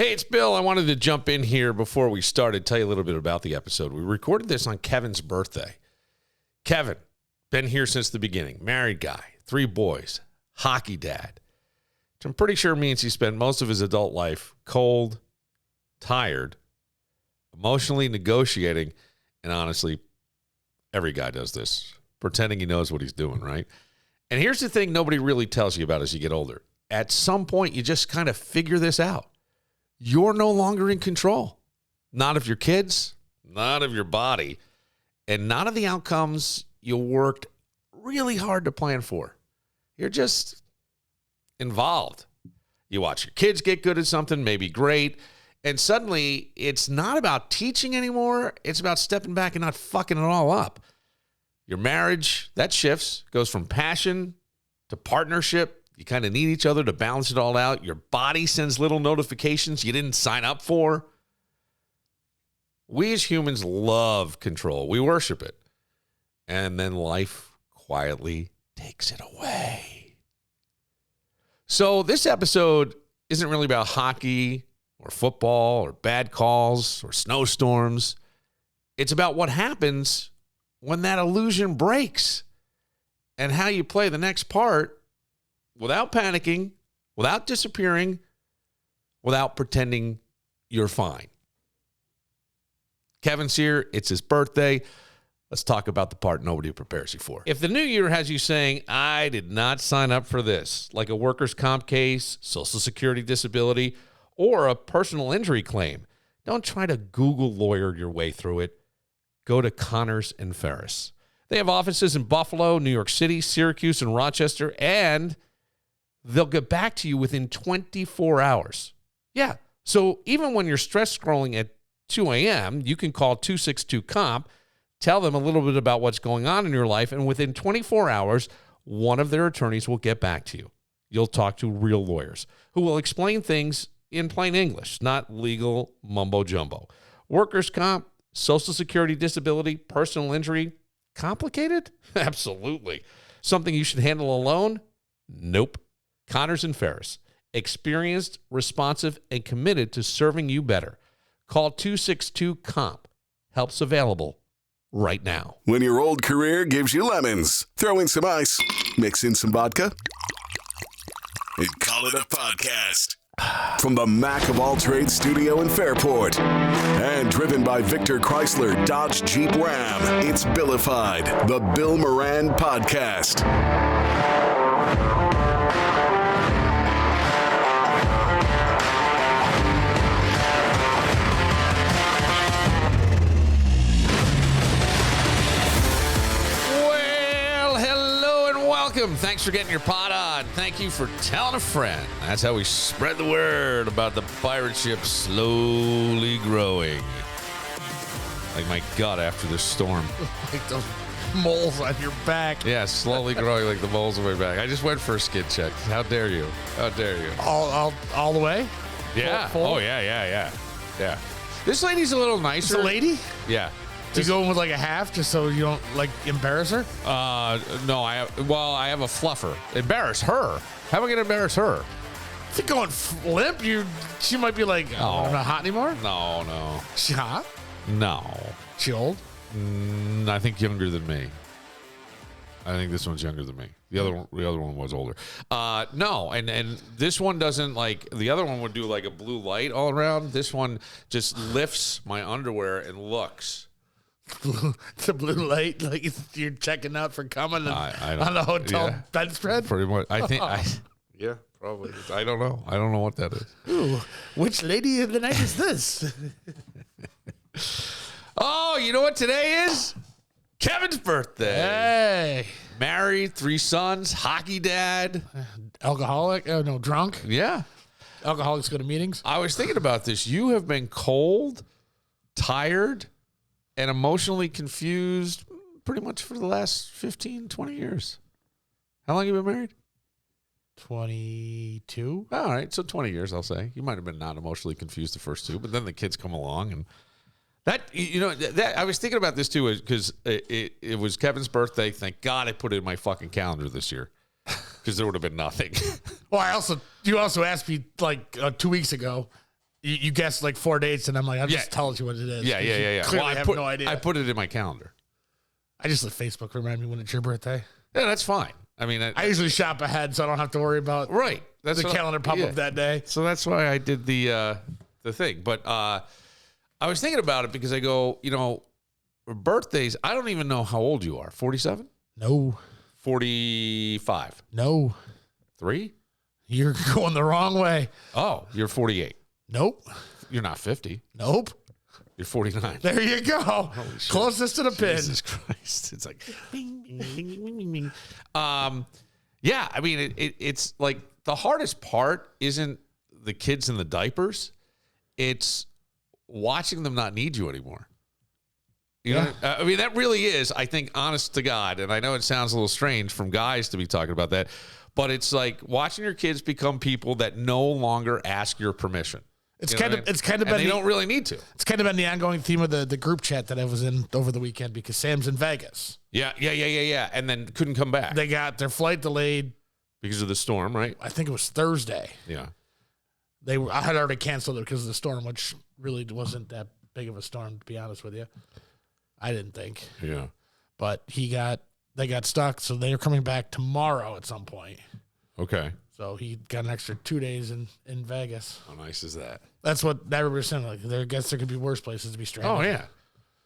Hey, it's Bill. I wanted to jump in here before we started, tell you a little bit about the episode. We recorded this on Kevin's birthday. Kevin, been here since the beginning. Married guy, 3 boys, hockey dad. Which I'm pretty sure means he spent most of his adult life cold, tired, emotionally negotiating, and honestly, every guy does this, pretending he knows what he's doing, right? And here's the thing nobody really tells you about as you get older. At some point, you just kind of figure this out. You're no longer in control. Not of your kids, not of your body, and not of the outcomes you worked really hard to plan for. You're just involved. You watch your kids get good at something, maybe great, and suddenly it's not about teaching anymore. It's about stepping back and not fucking it all up. Your marriage, that shifts, goes from passion to partnership. You kind of need each other to balance it all out. Your body sends little notifications you didn't sign up for. We as humans love control. We worship it. And then life quietly takes it away. So this episode isn't really about hockey or football or bad calls or snowstorms. It's about what happens when that illusion breaks and how you play the next part without panicking, without disappearing, without pretending you're fine. Kevin's here. It's his birthday. Let's talk about the part nobody prepares you for. If the new year has you saying, I did not sign up for this, like a workers' comp case, Social Security disability, or a personal injury claim, don't try to Google lawyer your way through it. Go to Connors and Ferris. They have offices in Buffalo, New York City, Syracuse, and Rochester, and they'll get back to you within 24 hours. Yeah, so even when you're stress scrolling at 2 a.m., you can call 262-COMP, tell them a little bit about what's going on in your life, and within 24 hours, one of their attorneys will get back to you. You'll talk to real lawyers who will explain things in plain English, not legal mumbo-jumbo. Workers' comp, Social Security disability, personal injury, complicated? Absolutely. Something you should handle alone? Nope. Connors and Ferris, experienced, responsive, and committed to serving you better. Call 262-COMP. Help's available right now. When your old career gives you lemons, throw in some ice, mix in some vodka, and call it a podcast. From the Mac of All Trades studio in Fairport and driven by Victor Chrysler Dodge Jeep Ram, it's Billified, the Bill Moran Podcast. Thanks for getting your pot on. Thank you for telling a friend. That's how we spread the word about the pirate ship slowly growing. Like my gut after this storm. Like those moles on your back. Yeah, slowly growing like the moles on my back. I just went for a skin check. How dare you? How dare you? All the way? Yeah. Full? Oh, yeah. This lady's a little nicer. It's a lady? Yeah. Do you go in with like a half just so you don't like embarrass her? No, I have a fluffer. Embarrass her? How am I going to embarrass her? If you're going limp, she might be like, oh, I'm not hot anymore? No. She hot? No. She old? I think younger than me. I think this one's younger than me. The other one was older. No, and this one doesn't like, the other one would do like a blue light all around. This one just lifts my underwear and looks. The blue light, like you're checking out for coming on the hotel bedspread? Pretty much. I think, yeah, probably. I don't know. I don't know what that is. Ooh, which lady of the night is this? Oh, you know what today is? Kevin's birthday. Hey. Married, 3 sons, hockey dad. Alcoholic? Oh, no, drunk? Yeah. Alcoholics go to meetings? I was thinking about this. You have been cold, tired, and emotionally confused pretty much for the last 15, 20 years. How long have you been married? 22. All right, so 20 years, I'll say. You might have been not emotionally confused the first 2, but then the kids come along. And that, I was thinking about this too, because it was Kevin's birthday. Thank God I put it in my fucking calendar this year, because there would have been nothing. Well, you also asked me like 2 weeks ago, You guessed like 4 dates, and I'm like, I'm just telling you what it is. Yeah. Clearly, I have no idea. I put it in my calendar. I just let Facebook remind me when it's your birthday. Yeah, that's fine. I mean, I usually shop ahead, so I don't have to worry about That's the calendar pop up that day. So that's why I did the thing. But I was thinking about it because I go, birthdays. I don't even know how old you are. 47? No. 45? No. 3? You're going the wrong way. Oh, you're 48. Nope. You're not 50. Nope. You're 49. There you go. Closest to the pin. Jesus Christ. It's like bing, bing, bing, bing, bing, bing. Yeah, I mean it's like the hardest part isn't the kids in the diapers. It's watching them not need you anymore. You know, I mean, that really is, I think, honest to God. And I know it sounds a little strange from guys to be talking about that, but it's like watching your kids become people that no longer ask your permission. It's kind of been. They don't really need to. It's kind of been the ongoing theme of the group chat that I was in over the weekend because Sam's in Vegas. Yeah, and then couldn't come back. They got their flight delayed because of the storm, right? I think it was Thursday. Yeah, I had already canceled it because of the storm, which really wasn't that big of a storm, to be honest with you. I didn't think. Yeah, but they got stuck, so they are coming back tomorrow at some point. Okay. So he got an extra 2 days in Vegas. How nice is that? That's what everybody's saying. Like, I guess there could be worse places to be stranded. Oh, yeah.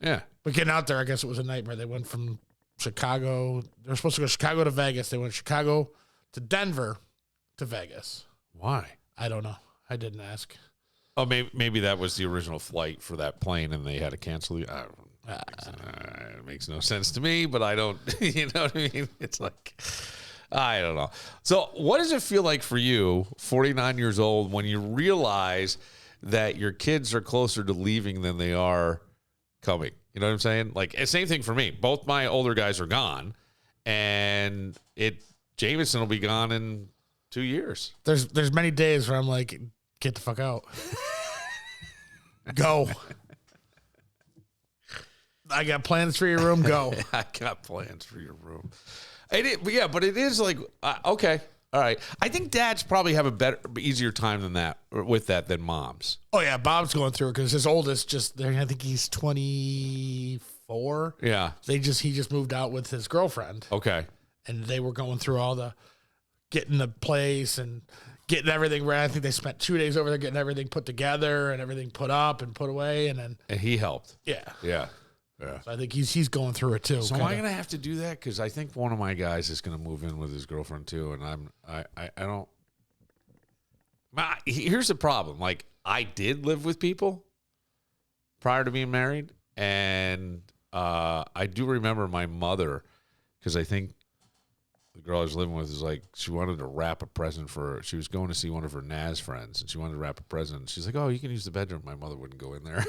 Yeah. But getting out there, I guess it was a nightmare. They went from Chicago. They were supposed to go Chicago to Vegas. They went Chicago to Denver to Vegas. Why? I don't know. I didn't ask. Oh, maybe that was the original flight for that plane and they had to cancel it. I don't know. It makes no sense to me, but I don't, you know what I mean? It's like... I don't know. So what does it feel like for you, 49 years old, when you realize that your kids are closer to leaving than they are coming? You know what I'm saying? Like, same thing for me. Both my older guys are gone, and Jameson will be gone in 2 years. There's many days where I'm like, get the fuck out. Go. I got plans for your room. Go. I got plans for your room. But it is like, okay, all right. I think dads probably have a easier time than moms. Oh yeah, Bob's going through it because his oldest I think he's 24. Yeah, he just moved out with his girlfriend. Okay, and they were going through all the getting the place and getting everything ready. I think they spent 2 days over there getting everything put together and everything put up and put away, and he helped. Yeah. Yeah, so I think he's going through it too. So am I going to have to do that? Because I think one of my guys is going to move in with his girlfriend too, and I don't. Here's the problem: like I did live with people prior to being married, and I do remember my mother because I think the girl I was living with is like she wanted to wrap a present for her. She was going to see one of her Naz friends, and she wanted to wrap a present. She's like, "Oh, you can use the bedroom." My mother wouldn't go in there.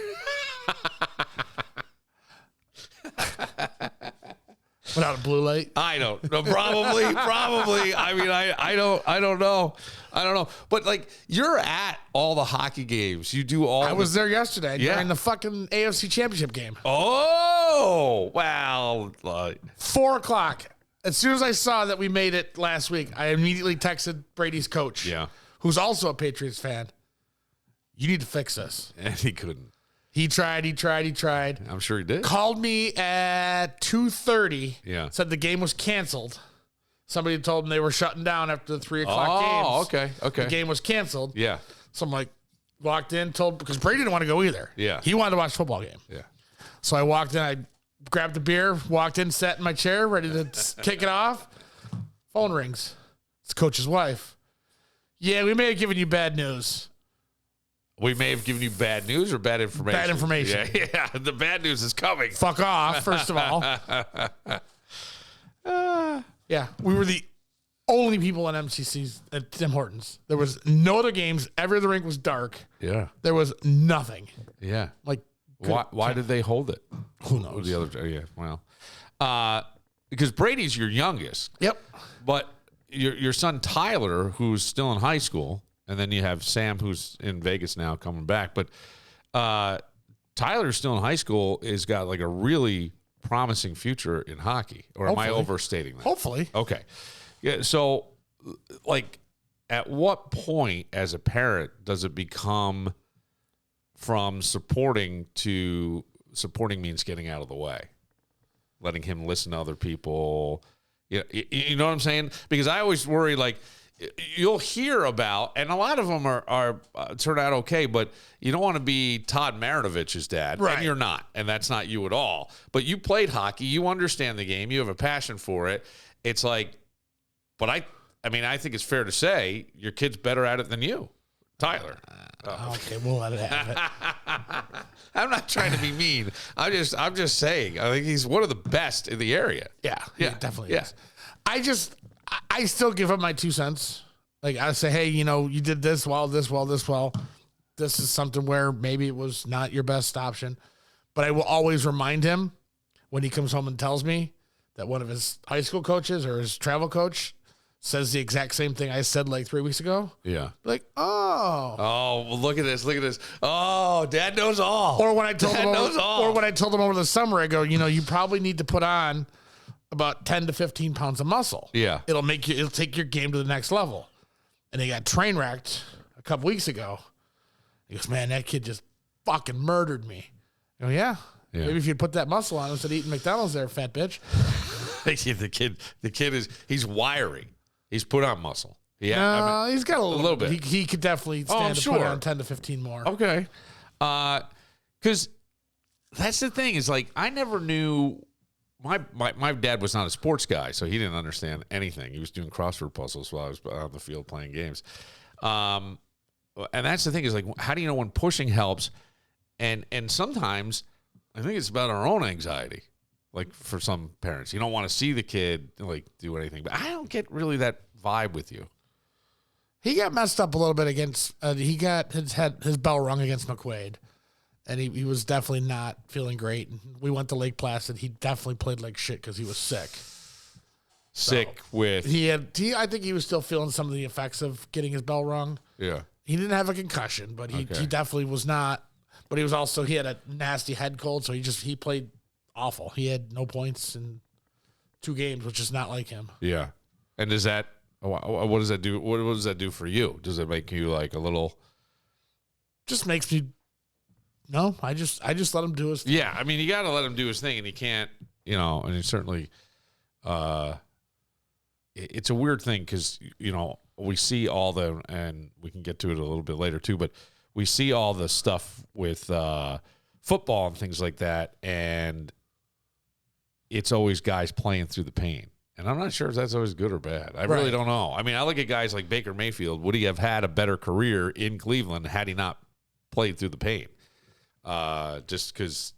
Without a blue light? I don't know. Probably. I mean, I don't know. But like, you're at all the hockey games. You do all. I was there yesterday during the fucking AFC Championship game. Oh, well. 4:00. As soon as I saw that we made it last week, I immediately texted Brady's coach. Yeah. Who's also a Patriots fan. You need to fix this. And he couldn't. He tried. I'm sure he did. Called me at 2:30. Yeah. Said the game was canceled. Somebody told him they were shutting down after the 3:00 games. Oh, okay. The game was canceled. Yeah. So I'm like, walked in, because Brady didn't want to go either. Yeah. He wanted to watch the football game. Yeah. So I walked in, I grabbed a beer, walked in, sat in my chair, ready to kick it off. Phone rings. It's coach's wife. Yeah, we may have given you bad news. We may have given you bad news or bad information. Bad information. Yeah. The bad news is coming. Fuck off, first of all. Yeah, we were the only people at MCC's at Tim Hortons. There was no other games. Every other rink was dark. Yeah. There was nothing. Yeah. Like, why did they hold it? Who knows? The other, yeah. Well, because Brady's your youngest. Yep. But your son Tyler, who's still in high school. And then you have Sam, who's in Vegas now, coming back. But Tyler's still in high school, has got like a really promising future in hockey. Or am I overstating that? Hopefully. Okay. Yeah. So, like, at what point as a parent does it become from supporting to supporting means getting out of the way, letting him listen to other people. You know what I'm saying? Because I always worry, like, you'll hear about, and a lot of them are turn out okay, but you don't want to be Todd Marinovich's dad, right? And you're not, and that's not you at all. But you played hockey, you understand the game, you have a passion for it. It's like, but I mean, I think it's fair to say your kid's better at it than you, Tyler. Okay, we'll let it have it. I'm not trying to be mean. I'm just saying. I think he's one of the best in the area. Yeah, definitely is. I still give him my 2 cents. Like, I say, hey, you did this well. This is something where maybe it was not your best option. But I will always remind him when he comes home and tells me that one of his high school coaches or his travel coach says the exact same thing I said like 3 weeks ago. Yeah. Like, oh, well, look at this. Oh, Dad knows all. Or when I told him over the summer, I go, you probably need to put on about 10 to 15 pounds of muscle. Yeah. It'll take your game to the next level. And he got train wrecked a couple weeks ago. He goes, man, that kid just fucking murdered me. I go, yeah. Maybe if you'd put that muscle on instead of eating McDonald's there, fat bitch. the kid he's wiry. He's put on muscle. Yeah. He's got a little bit. He could definitely stand to put on 10 to 15 more. Okay. Because that's the thing is, like, I never knew. My dad was not a sports guy, so he didn't understand anything. He was doing crossword puzzles while I was on the field playing games. And that's the thing is, like, how do you know when pushing helps? And sometimes I think it's about our own anxiety. Like, for some parents, you don't want to see the kid like do anything. But I don't get really that vibe with you. He got messed up a little bit against. He got his bell rung against McQuaid. And he was definitely not feeling great. We went to Lake Placid. He definitely played like shit because he was sick. I think he was still feeling some of the effects of getting his bell rung. Yeah. He didn't have a concussion, but he definitely was not. But he had a nasty head cold, so he played awful. He had no points in 2 games, which is not like him. Yeah. And what does that do? What does that do for you? Does it make you like a little? Just makes me. No, I just let him do his thing. Yeah, I mean, you got to let him do his thing, and he can't, and he certainly, it's a weird thing because, we see all and we can get to it a little bit later too, but we see all the stuff with football and things like that, and it's always guys playing through the pain. And I'm not sure if that's always good or bad. I really don't know. I mean, I look at guys like Baker Mayfield. Would he have had a better career in Cleveland had he not played through the pain? Just because,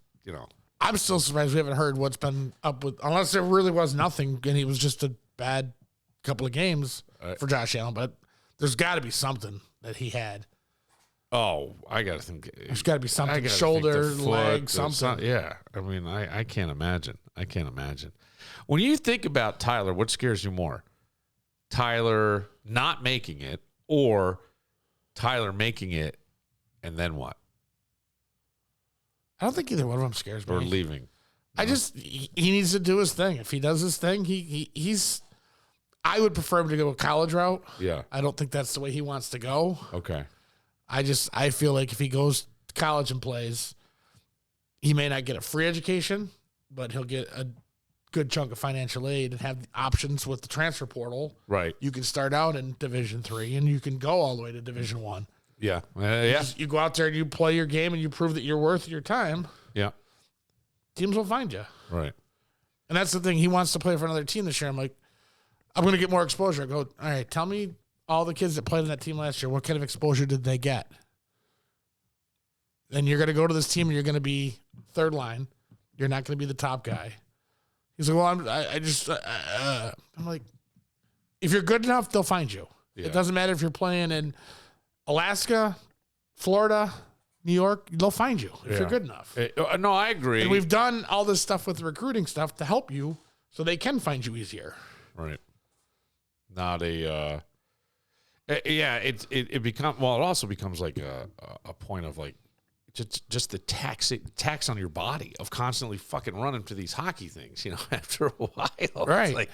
I'm still surprised we haven't heard what's been up with, unless there really was nothing and he was just a bad couple of games for Josh Allen. But there's got to be something that he had. Oh, I got to think. There's got to be something. Shoulder, leg, something. Yeah. I mean, I can't imagine. When you think about Tyler, what scares you more? Tyler not making it or Tyler making it and then what? I don't think either one of them scares me. Or leaving. He needs to do his thing. If he does his thing, he's. I would prefer him to go a college route. Yeah. I don't think that's the way he wants to go. Okay. I feel like if he goes to college and plays, he may not get a free education, but he'll get a good chunk of financial aid and have the options with the transfer portal. Right. You can start out in Division III and you can go all the way to Division I. Yeah. You go out there and you play your game and you prove that you're worth your time. Yeah. Teams will find you. Right. And that's the thing. He wants to play for another team this year. I'm like, I'm going to get more exposure. I go, all right, tell me all the kids that played on that team last year, what kind of exposure did they get? And you're going to go to this team and you're going to be third line. You're not going to be the top guy. He's like, well, I'm like, if you're good enough, they'll find you. Yeah. It doesn't matter if you're playing in Alaska, Florida, New York, they'll find you if you're good enough. No, I agree. And we've done all this stuff with the recruiting stuff to help you so they can find you easier. Right. Not a, it becomes, well, it also becomes like a point of like, just the tax on your body of constantly fucking running to these hockey things, after a while. Right. It's like,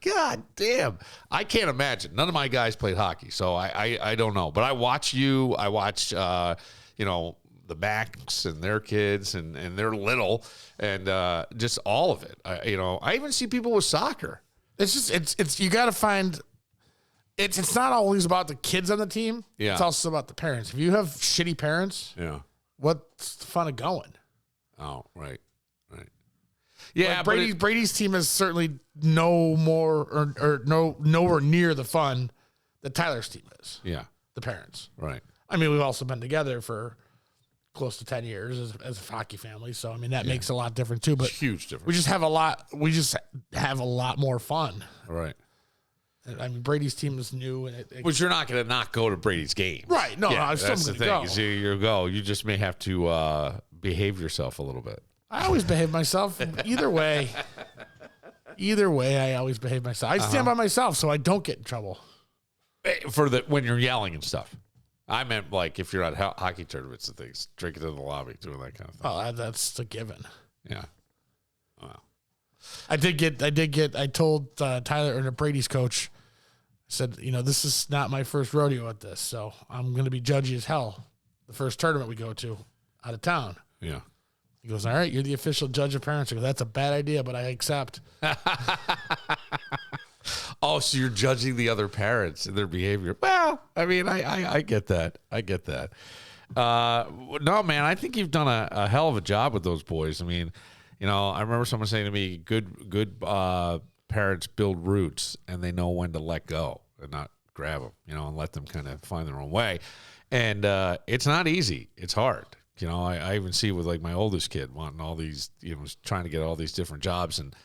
God damn. I can't imagine. None of my guys played hockey, so I don't know. But I watch you. I watch, the Macs and their kids and they're little and just all of it. I even see people with soccer. It's you got to find. It's not always about the kids on the team. Yeah. It's also about the parents. If you have shitty parents, what's the fun of going? Oh, right. Yeah, like Brady's team is certainly no more or nowhere near the fun that Tyler's team is. Yeah, the parents. Right. I mean, we've also been together for close to 10 years as a hockey family, so I mean that makes a lot different too. But huge difference. We just have a lot more fun. Right. I mean, Brady's team is new, and but you're not going to not go to Brady's game, right? No, I'm still that's the thing. Go. Is you go. You just may have to behave yourself a little bit. I always behave myself. Either way, I always behave myself. I stand by myself, so I don't get in trouble. When you're yelling and stuff. I meant like if you're at hockey tournaments and things, drinking in the lobby, doing that kind of thing. Oh, that's a given. Yeah. Wow. I told Tyler, or Brady's coach, I said, this is not my first rodeo at this, so I'm going to be judgy as hell the first tournament we go to out of town. Yeah. He goes, all right, you're the official judge of parents. I go, that's a bad idea, but I accept. Oh, so you're judging the other parents and their behavior. Well, I mean, I get that. No, man, I think you've done a hell of a job with those boys. I mean, I remember someone saying to me, good parents build roots and they know when to let go and not grab them, and let them kind of find their own way. And it's not easy. It's hard. I even see with like my oldest kid wanting all these, trying to get all these different jobs, and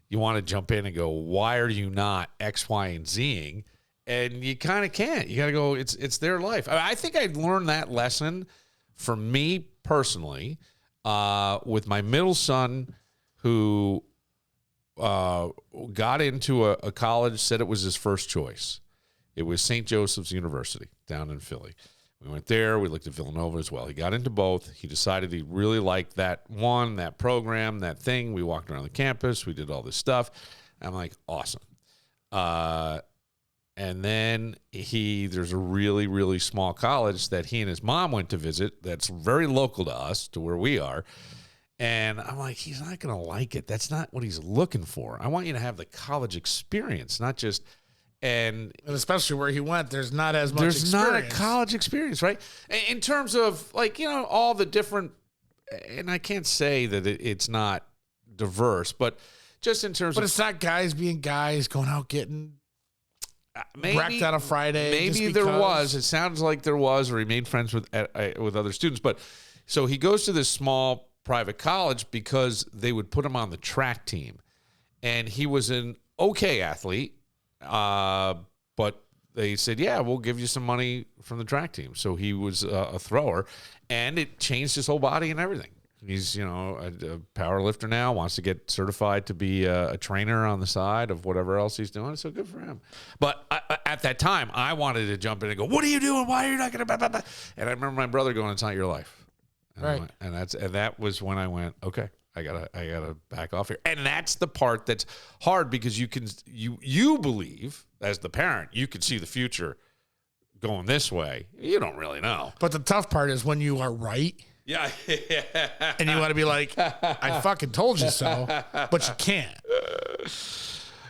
you want to jump in and go, why are you not X, Y, and Zing? And you kind of can't. You got to go, it's their life. I think I learned that lesson for me personally with my middle son who got into a college, said it was his first choice. It was St. Joseph's University down in Philly. We went there. We looked at Villanova as well. He got into both. He decided he really liked that program, that thing. We walked around the campus. We did all this stuff. I'm like, awesome. And then there's a really, really small college that he and his mom went to visit that's very local to us, to where we are. And I'm like, he's not going to like it. That's not what he's looking for. I want you to have the college experience, not just... And especially where he went, there's not as much experience. There's not a college experience, right? In terms of, like, all the different, and I can't say that it's not diverse, but just in terms of... But it's not guys being guys, going out getting wrecked on a Friday. Maybe there was. It sounds like there was, or he made friends with other students. But so he goes to this small private college because they would put him on the track team. And he was an okay athlete. But they said, yeah, we'll give you some money from the track team. So he was a thrower, and it changed his whole body and everything. He's, a power lifter now, wants to get certified to be a trainer on the side of whatever else he's doing. So good for him. But at that time, I wanted to jump in and go, what are you doing? Why are you not going to... And I remember my brother going, it's not your life. And right. And that was when I went, okay. I gotta back off here. And that's the part that's hard, because you believe, as the parent, you can see the future going this way. You don't really know. But the tough part is when you are right. Yeah. And you want to be like, I fucking told you so, but you can't.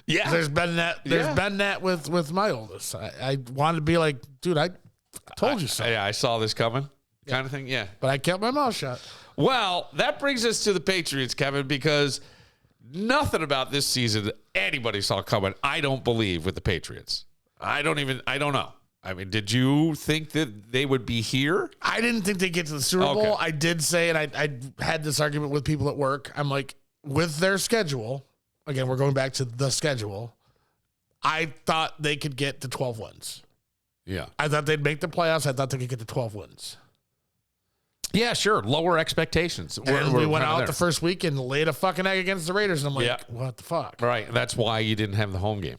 Yeah. There's been that with my oldest. I wanted to be like, dude, I told you so. Yeah, I saw this coming. Kind of thing, yeah. But I kept my mouth shut. Well, that brings us to the Patriots, Kevin, because nothing about this season anybody saw coming, I don't believe, with the Patriots. I don't know. I mean, did you think that they would be here? I didn't think they'd get to the Super Bowl. Okay. I did say, and I had this argument with people at work. I'm like, with their schedule, again, we're going back to the schedule, I thought they could get to 12 wins. Yeah. I thought they'd make the playoffs. I thought they could get to 12 wins. Yeah, sure. Lower expectations. And we went out the first week and laid a fucking egg against the Raiders. And I'm like, what the fuck? Right. That's why you didn't have the home game.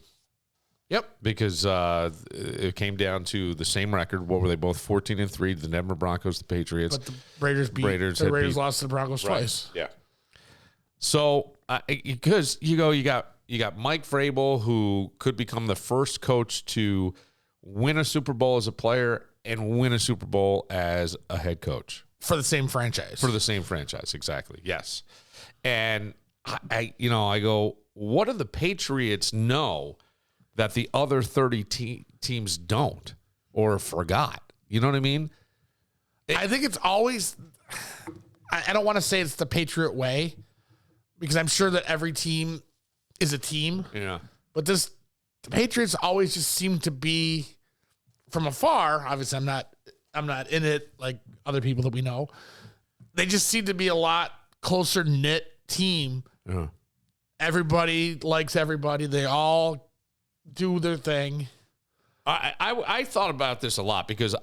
Yep. Because it came down to the same record. What were they both? 14-3. The Denver Broncos, the Patriots. But the Raiders lost to the Broncos twice. Yeah. So because you got Mike Vrabel, who could become the first coach to win a Super Bowl as a player and win a Super Bowl as a head coach. For the same franchise. For the same franchise, exactly. Yes. And I go, what do the Patriots know that the other 30 teams don't or forgot? You know what I mean? I think it's always, I don't want to say it's the Patriot way, because I'm sure that every team is a team. Yeah. But the Patriots always just seem to be, from afar, obviously I'm not in it like other people that we know. They just seem to be a lot closer knit team. Yeah. Everybody likes everybody. They all do their thing. I thought about this a lot because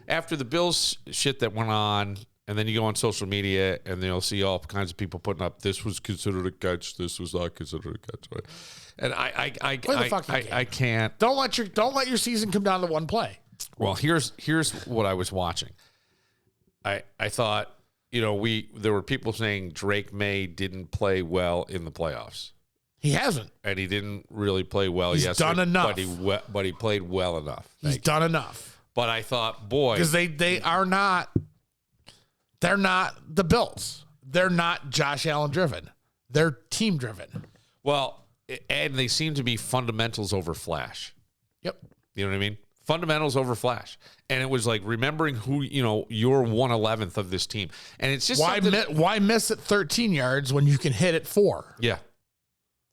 after the Bills shit that went on, and then you go on social media and you'll see all kinds of people putting up, this was considered a catch, this was not considered a catch. And I can't. Don't let your season come down to one play. Well, here's what I was watching. I thought, there were people saying Drake May didn't play well in the playoffs. He hasn't. And he didn't really play well yesterday. He's done enough. But he played well enough. He's done enough. But I thought, boy. Because they're not the Bills. They're not Josh Allen driven. They're team driven. Well, and they seem to be fundamentals over flash. Yep. You know what I mean? Fundamentals over flash. And it was like remembering who, you're 1/11th of this team. And it's just why miss at 13 yards when you can hit at 4? Yeah.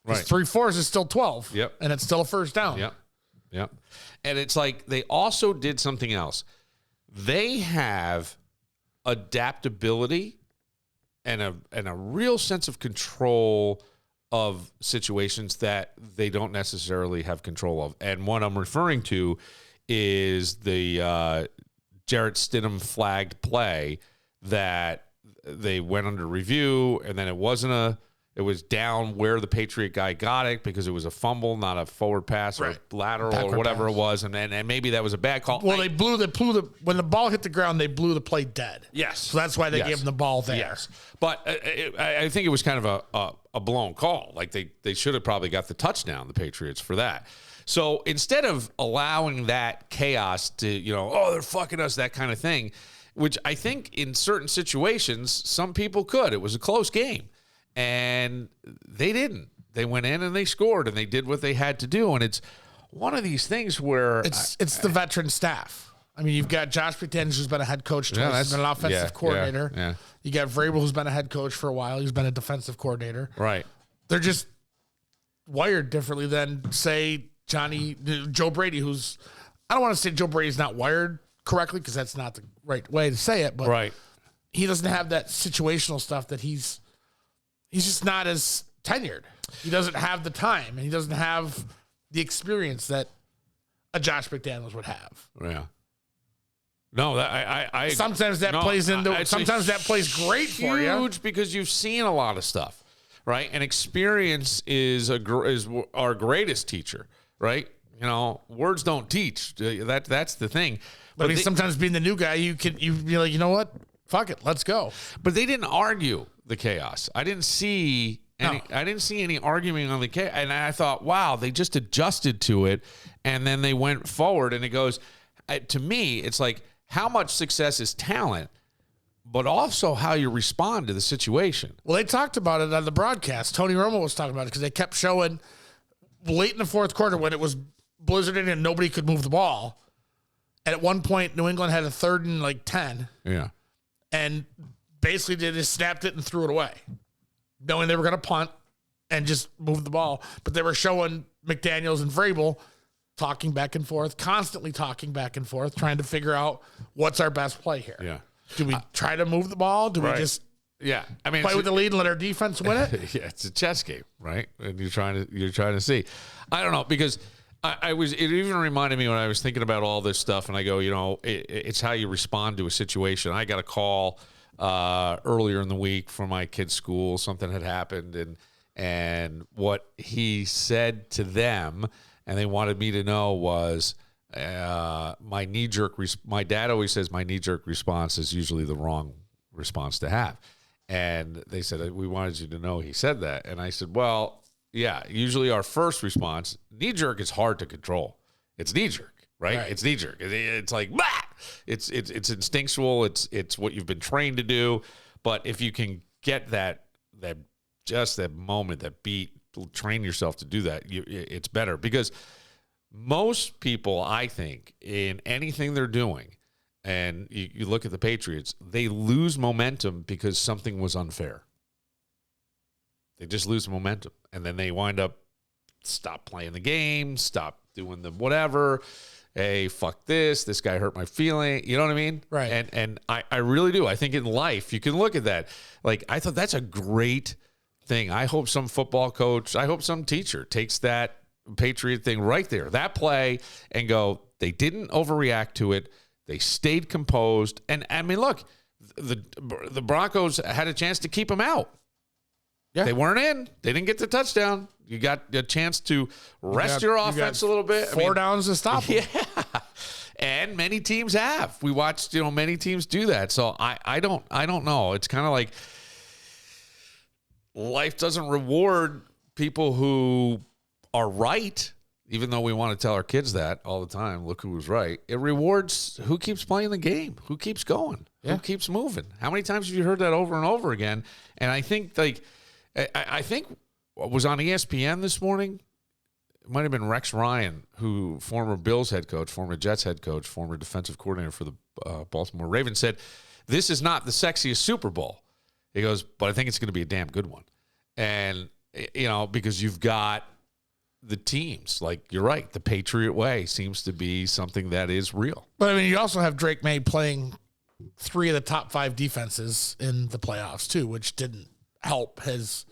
Right. 3 4s is still 12. Yep. And it's still a first down. Yep. And it's like they also did something else. They have adaptability and a real sense of control of situations that they don't necessarily have control of. And what I'm referring to is the Jarrett Stidham flagged play that they went under review, and then it was down where the Patriot guy got it because it was a fumble, not a forward pass or lateral or whatever it was, and maybe that was a bad call. Well, they blew the when the ball hit the ground, they blew the play dead. Yes, so that's why they gave him the ball there. Yes, but I think it was kind of a blown call. Like they should have probably got the touchdown, the Patriots, for that. So instead of allowing that chaos to they're fucking us, that kind of thing, which I think in certain situations some people could. It was a close game. And they didn't. They went in and they scored and they did what they had to do. And it's one of these things where it's the veteran staff. I mean, you've got Josh McDaniels, who's been a head coach twice. He's been an offensive coordinator. Yeah. You got Vrabel, who's been a head coach for a while. He's been a defensive coordinator. Right. They're just wired differently than, say, Joe Brady, who's, I don't want to say Joe Brady's not wired correctly because that's not the right way to say it, but he doesn't have that situational stuff that he's just not as tenured. He doesn't have the time, and he doesn't have the experience that a Josh McDaniels would have. Yeah. No, I sometimes that plays into. Sometimes that plays great for you. Huge because you've seen a lot of stuff, right? And experience is our greatest teacher, right? Words don't teach. That's the thing. But sometimes being the new guy, you'd be like, you know what? Fuck it, let's go. But they didn't argue the chaos. I didn't see any arguing on the chaos. And I thought, wow, they just adjusted to it. And then they went forward. And it goes, to me, it's like how much success is talent, but also how you respond to the situation. Well, they talked about it on the broadcast. Tony Romo was talking about it because they kept showing late in the fourth quarter when it was blizzarding and nobody could move the ball. And at one point, New England had a 3rd and 10. Yeah. And basically they just snapped it and threw it away, knowing they were going to punt and just move the ball. But they were showing McDaniels and Vrabel talking back and forth, constantly talking back and forth, trying to figure out what's our best play here. Yeah. Do we try to move the ball? Do we just play with the lead and let our defense win it? Yeah, it's a chess game, right? And you're trying to see. I don't know, because it even reminded me when I was thinking about all this stuff, and I go, it's how you respond to a situation. I got a call earlier in the week from my kid's school. Something had happened, and what he said to them, and they wanted me to know, was my knee-jerk. My dad always says my knee-jerk response is usually the wrong response to have, and they said we wanted you to know he said that, and I said, well, yeah, usually our first response, knee-jerk is hard to control. It's knee-jerk, right? It's knee-jerk. It's like, bah! It's instinctual. It's what you've been trained to do. But if you can get that moment, that beat, train yourself to do that, it's better. Because most people, I think, in anything they're doing, and you look at the Patriots, they lose momentum because something was unfair. They just lose momentum. And then they wind up stop playing the game, stop doing the whatever. Hey, fuck this. This guy hurt my feeling. You know what I mean? Right. And I really do. I think in life, you can look at that. Like, I thought that's a great thing. I hope some football coach, I hope some teacher takes that Patriot thing right there, that play, and go, they didn't overreact to it. They stayed composed. And, I mean, look, the Broncos had a chance to keep him out. Yeah. They weren't in. They didn't get the touchdown. You got a chance to rest your offense a little bit. Four downs to stop them. Yeah. And many teams have. We watched, many teams do that. So I don't know. It's kind of like life doesn't reward people who are right, even though we want to tell our kids that all the time. Look who was right. It rewards who keeps playing the game, who keeps going, who keeps moving. How many times have you heard that over and over again? And I think, I think what was on ESPN this morning, it might have been Rex Ryan, who former Bills head coach, former Jets head coach, former defensive coordinator for the Baltimore Ravens, said, this is not the sexiest Super Bowl. He goes, but I think it's going to be a damn good one. And, because you've got the teams. Like, you're right, the Patriot way seems to be something that is real. But, I mean, you also have Drake May playing 3 of the top 5 defenses in the playoffs, too, which didn't help his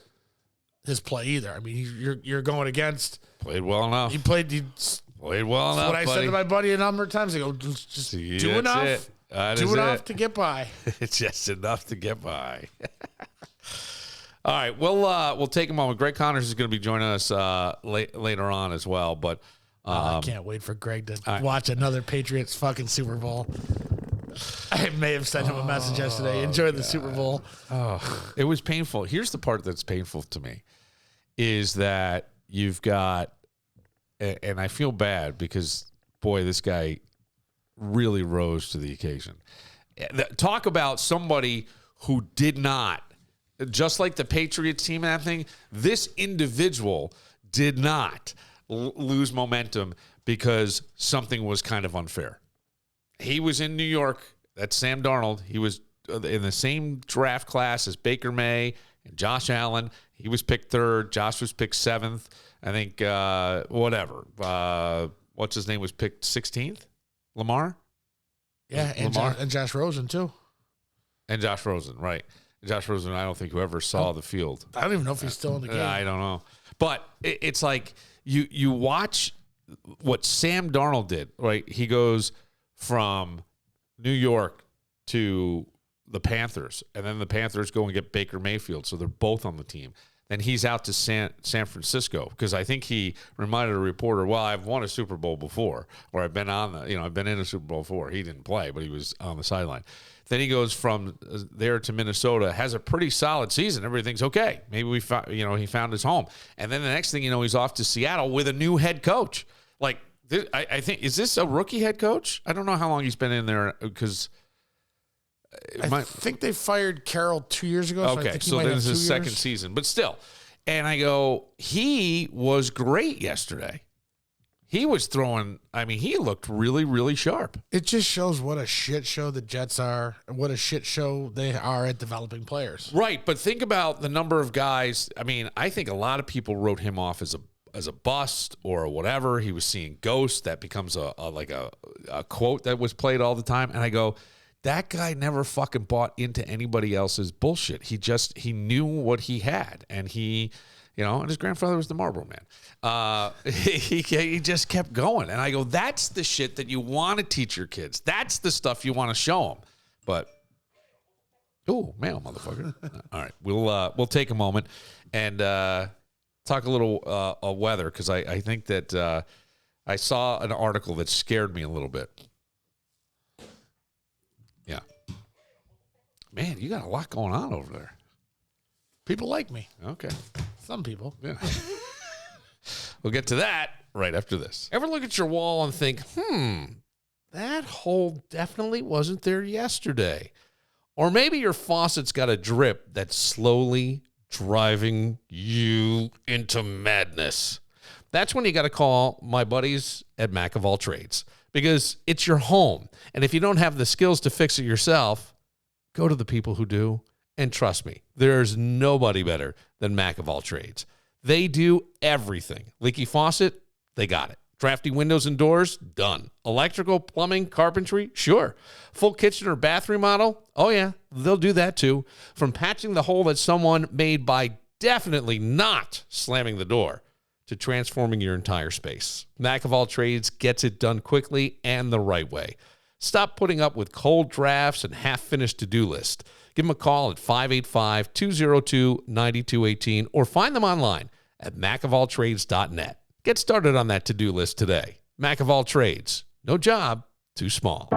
play either. I mean, you're going against. Played well enough. He played well enough. What I said to my buddy a number of times ago, just do enough. Do enough to get by. It's just enough to get by. All right, we'll take a moment. Greg Connors is going to be joining us later on as well. But I can't wait for Greg to watch another Patriots fucking Super Bowl. I may have sent him a message yesterday. Enjoy the Super Bowl. Oh, it was painful. Here's the part that's painful to me, is that you've got, and I feel bad because, boy, this guy really rose to the occasion. Talk about somebody who did not, just like the Patriots team and that thing, this individual did not lose momentum because something was kind of unfair. He was in New York. That's Sam Darnold. He was in the same draft class as Baker May and Josh Allen. He was picked 3rd. Josh was picked 7th. I think, what's his name was picked 16th? Lamar? Yeah, and Josh Rosen, too. And Josh Rosen, right. Josh Rosen, I don't think whoever saw the field. I don't even know if he's still in the game. I don't know. But it's like you watch what Sam Darnold did, right? He goes from New York to the Panthers, and then the Panthers go and get Baker Mayfield, so they're both on the team. Then he's out to San Francisco, because I think he reminded a reporter, well, I've won a Super Bowl before, or I've been I've been in a Super Bowl before. He didn't play, but he was on the sideline. Then he goes from there to Minnesota, has a pretty solid season. Everything's okay. Maybe he found his home. And then the next thing you know, he's off to Seattle with a new head coach. Like, I think, is this a rookie head coach? I don't know how long he's been in there, because I think they fired Carroll 2 years ago. Okay, so this is his second season. But still, and I go, he was great yesterday. He was throwing, he looked really, really sharp. It just shows what a shit show the Jets are and what a shit show they are at developing players. Right, but think about the number of guys. I think a lot of people wrote him off as a bust or whatever. He was seeing ghosts. That becomes a quote that was played all the time. And I go, that guy never fucking bought into anybody else's bullshit. He knew what he had, and and his grandfather was the Marlboro Man. He just kept going. And I go, that's the shit that you want to teach your kids. That's the stuff you want to show them. But, ooh, mail, motherfucker. All right, we'll take a moment and talk a little weather, because I think that I saw an article that scared me a little bit. Yeah. Man, you got a lot going on over there. People like me. Okay. Some people. Yeah. We'll get to that right after this. Ever look at your wall and think, that hole definitely wasn't there yesterday. Or maybe your faucet's got a drip that's slowly driving you into madness. That's when you got to call my buddies at Mac of All Trades, because it's your home. And if you don't have the skills to fix it yourself, go to the people who do. And trust me, there's nobody better than Mac of All Trades. They do everything. Leaky faucet, they got it. Drafty windows and doors, done. Electrical, plumbing, carpentry, sure. Full kitchen or bath remodel, oh yeah, they'll do that too. From patching the hole that someone made by definitely not slamming the door to transforming your entire space. Mac of All Trades gets it done quickly and the right way. Stop putting up with cold drafts and half-finished to-do lists. Give them a call at 585-202-9218 or find them online at macofalltrades.net. Get started on that to-do list today. Mac of All Trades. No job too small.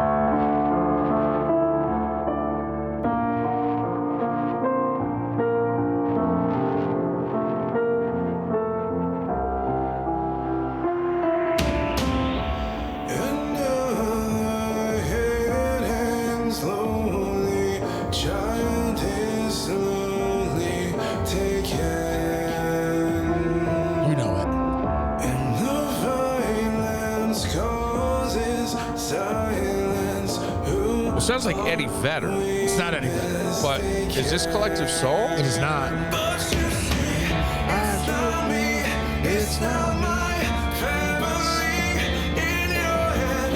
Sounds like Eddie Vedder. It's not Eddie Vedder. But is this Collective Soul? It is not. It's not my family. In your head,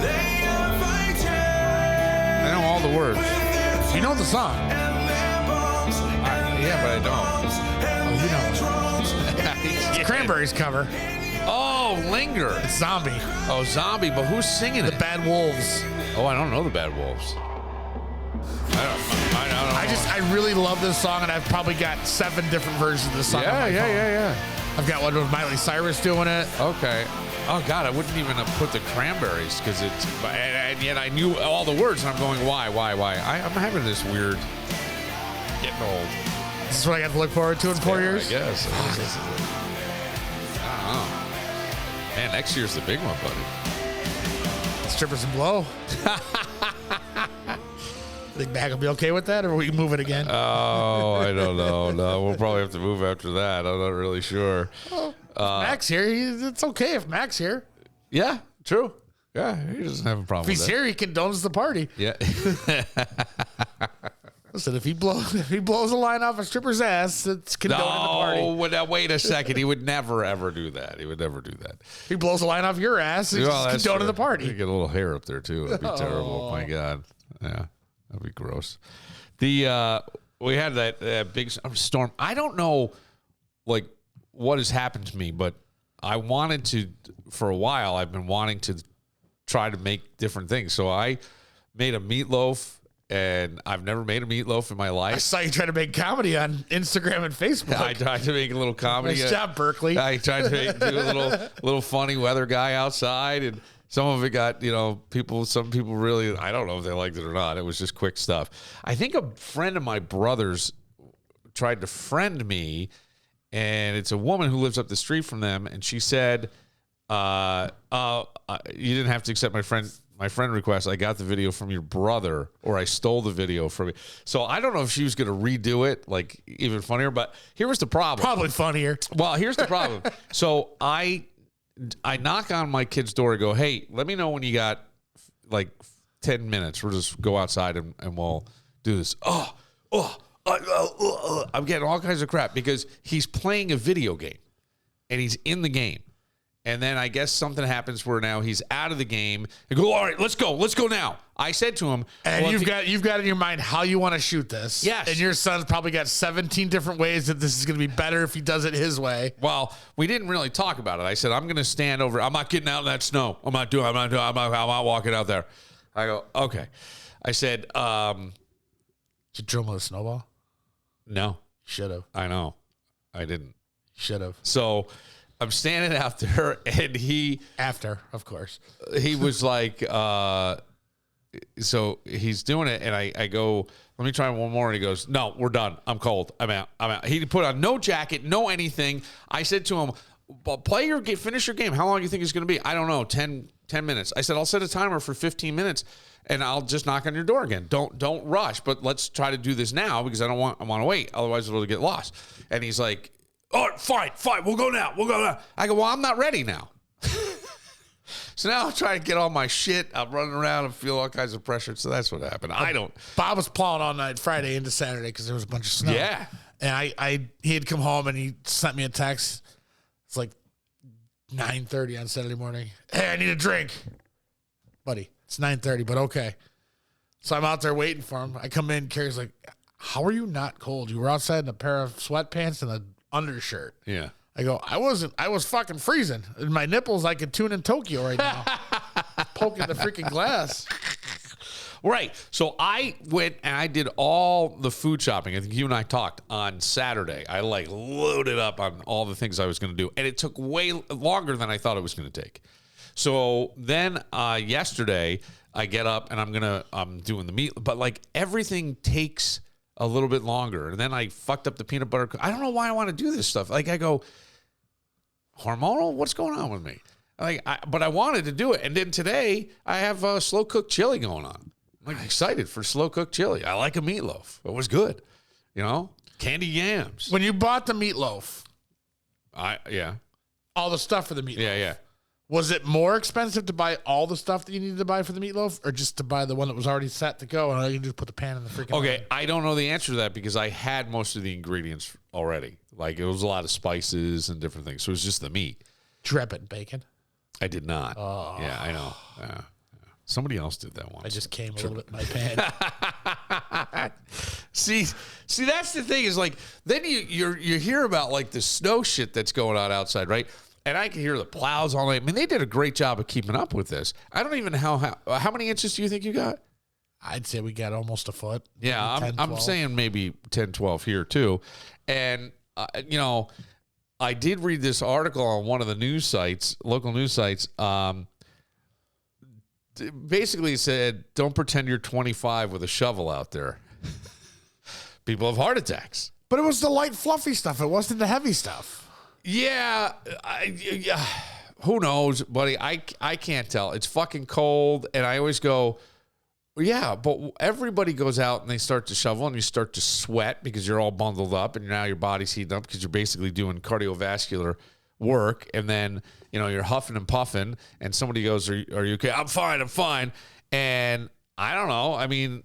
they are fighting. I know all the words. You know the song. Yeah, but I don't. Oh, you know it. Cranberries cover. Oh, Linger. It's Zombie. Oh, Zombie, but who's singing The it? Bad Wolves. Oh, I don't know the Bad Wolves. I really love this song, and I've probably got 7 different versions of this song. Yeah. I've got one with Miley Cyrus doing it. Okay. Oh, God, I wouldn't even have put the Cranberries because it's... And yet I knew all the words, and I'm going, why? I'm having this weird... Getting old. This is what I got to look forward to in 4 years? I guess. I don't know. Man, next year's the big one, buddy. Strippers and Blow. Think Mac will be okay with that, or we move it again? Oh, I don't know. No, we'll probably have to move after that. I'm not really sure. Mac's here. It's okay if Mac's here. Yeah, true. Yeah, he doesn't have a problem If he's here, he condones the party. Yeah. Listen, if he blows a line off a stripper's ass, it's condoning the party. No, now wait a second. He would never, ever do that. He would never do that. If he blows a line off your ass, it's condoning the party. You get a little hair up there, too. That'd be terrible. My God. Yeah, that'd be gross. We had that big storm. I don't know, like, what has happened to me, but I wanted to, for a while, I've been wanting to try to make different things. So I made a meatloaf. And I've never made a meatloaf in my life. I saw you try to make comedy on Instagram and Facebook. I tried to make a little comedy. Nice job, Berkeley. I tried to do a little funny weather guy outside, and some of it got, some people really, I don't know if they liked it or not. It was just quick stuff. I think a friend of my brother's tried to friend me, and it's a woman who lives up the street from them, and she said, you didn't have to accept my friend request. I got the video from your brother, or I stole the video from you. So I don't know if she was going to redo it, like even funnier, but here was the problem. Probably funnier. Well, here's the problem. So I knock on my kid's door and go, hey, let me know when you got like 10 minutes. We'll just go outside and we'll do this. I'm getting all kinds of crap because he's playing a video game and he's in the game. And then I guess something happens where now he's out of the game. And go, all right, let's go now. I said to him, and you've got in your mind how you want to shoot this. Yes. And your son's probably got 17 different ways that this is going to be better if he does it his way. Well, we didn't really talk about it. I said, I'm going to stand over. I'm not getting out in that snow. I'm not walking out there. I go, okay. I said, did you drill him with a snowball? No. Should have. I know. I didn't. Should have. So I'm standing out there, and after, of course, he was like, so he's doing it, and I go, let me try one more, and he goes, no, we're done. I'm cold. I'm out. He put on no jacket, no anything. I said to him, play your game, finish your game. How long do you think it's going to be? I don't know, 10 minutes. I said, I'll set a timer for 15 minutes and I'll just knock on your door again. Don't rush, but let's try to do this now because I want to wait. Otherwise it'll get lost. And he's like, oh, fine. We'll go now. I go, well, I'm not ready now. So now I'm trying to get all my shit. I'm running around and feel all kinds of pressure. So that's what happened. Bob was plowing all night Friday into Saturday because there was a bunch of snow. Yeah. And he had come home and he sent me a text. It's like 9:30 on Saturday morning. Hey, I need a drink. Buddy, it's 9:30, but okay. So I'm out there waiting for him. I come in, Carrie's like, how are you not cold? You were outside in a pair of sweatpants and an undershirt. Yeah. I go, I was fucking freezing. In my nipples, I could tune in Tokyo right now. Poking the freaking glass. Right. So I went and I did all the food shopping. I think you and I talked on Saturday. I loaded up on all the things I was going to do. And it took way longer than I thought it was going to take. So then yesterday I get up and I'm doing the meat. But everything takes a little bit longer. And then I fucked up the peanut butter. I don't know why I want to do this stuff. I go, hormonal? What's going on with me? But I wanted to do it. And then today I have slow cooked chili going on. I'm excited for slow cooked chili. I like a meatloaf. It was good. Candy yams. When you bought the meatloaf. Yeah. All the stuff for the meatloaf. Yeah. Was it more expensive to buy all the stuff that you needed to buy for the meatloaf or just to buy the one that was already set to go and all you can do is put the pan in the freaking Okay, oven? I don't know the answer to that because I had most of the ingredients already. It was a lot of spices and different things. So it was just the meat. Dripping bacon. I did not. Oh. Yeah, I know. Yeah. Somebody else did that once. I just came a little bit in my pan. See, that's the thing is then you hear about the snow shit that's going on outside, right? And I can hear the plows all night. I mean, they did a great job of keeping up with this. I don't even know how many inches do you think you got? I'd say we got almost a foot. Yeah, 10, I'm saying maybe 10, 12 here too. And, I did read this article on one of the news sites, local news sites. Basically said, don't pretend you're 25 with a shovel out there. People have heart attacks. But it was the light, fluffy stuff. It wasn't the heavy stuff. Yeah, who knows, buddy? I can't tell. It's fucking cold, and I always go, well, yeah, but everybody goes out and they start to shovel, and you start to sweat because you're all bundled up, and now your body's heating up because you're basically doing cardiovascular work, and then you're huffing and puffing, and somebody goes, "Are you okay?" I'm fine, and I don't know. I mean,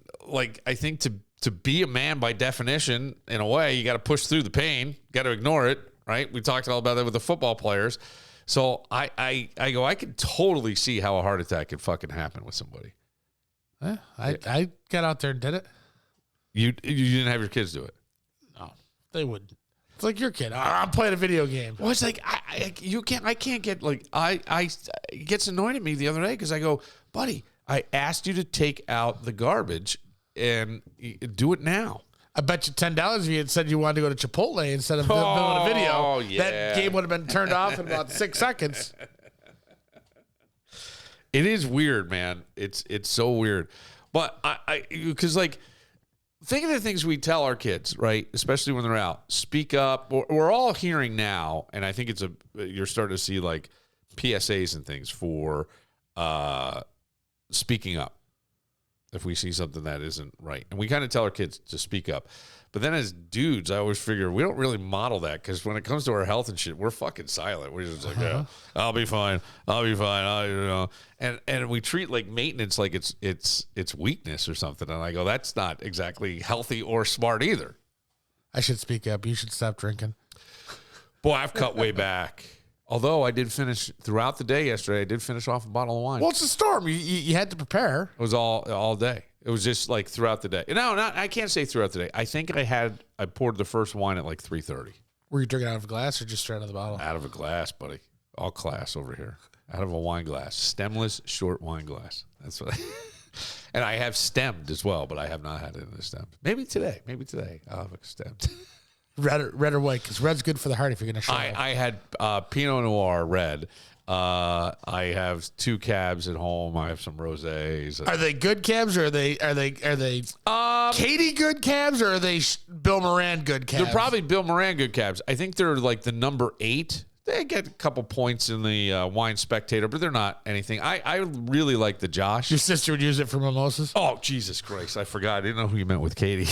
I think to be a man by definition, in a way, you got to push through the pain, got to ignore it. Right? We talked all about that with the football players. So I go, I could totally see how a heart attack could fucking happen with somebody. Yeah, I got out there and did it. You didn't have your kids do it? No, they wouldn't. It's like your kid. I'm playing a video game. Well, it's I can't get it gets annoyed at me the other day because I go, buddy, I asked you to take out the garbage and do it now. I bet you $10 if you had said you wanted to go to Chipotle instead of filming a video. Yeah. That game would have been turned off in about 6 seconds. It is weird, man. It's so weird. But because think of the things we tell our kids, right? Especially when they're out. Speak up. We're all hearing now, and I think you're starting to see PSAs and things for speaking up if we see something that isn't right. And we kind of tell our kids to speak up. But then as dudes, I always figure we don't really model that because when it comes to our health and shit, we're fucking silent. We're just yeah, I'll be fine. And we treat maintenance like it's weakness or something. And I go, that's not exactly healthy or smart either. I should speak up. You should stop drinking. Boy, I've cut way back. Although I did finish throughout the day yesterday, I did finish off a bottle of wine. Well, it's a storm. You had to prepare. It was all day. It was just throughout the day. No, I can't say throughout the day. I think I poured the first wine at 3:30. Were you drinking out of a glass or just straight out of the bottle? Out of a glass, buddy. All class over here. Out of a wine glass. Stemless, short wine glass. That's what and I have stemmed as well, but I have not had it in the stem. Maybe today. I'll have it stemmed. Red or white, because red's good for the heart if you're going to show. I had Pinot Noir red. I have 2 cabs at home. I have some rosés. Are they good cabs or are they Katie good cabs or are they Bill Moran good cabs? They're probably Bill Moran good cabs. I think they're the number 8. They get a couple points in the Wine Spectator, but they're not anything. I really like the Josh. Your sister would use it for mimosas? Oh, Jesus Christ. I forgot. I didn't know who you meant with Katie.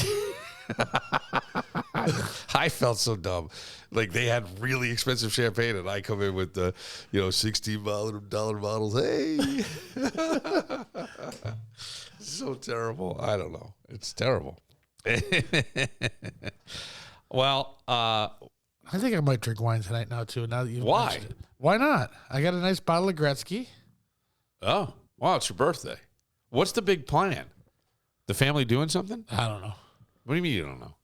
I felt so dumb. Like, they had really expensive champagne, and I come in with the, $16 bottles. Hey. So terrible. I don't know. It's terrible. Well, I think I might drink wine tonight now, too. Now that you've why? mentioned it. Why not? I got a nice bottle of Gretzky. Oh, wow. It's your birthday. What's the big plan? The family doing something? I don't know. What do you mean you don't know?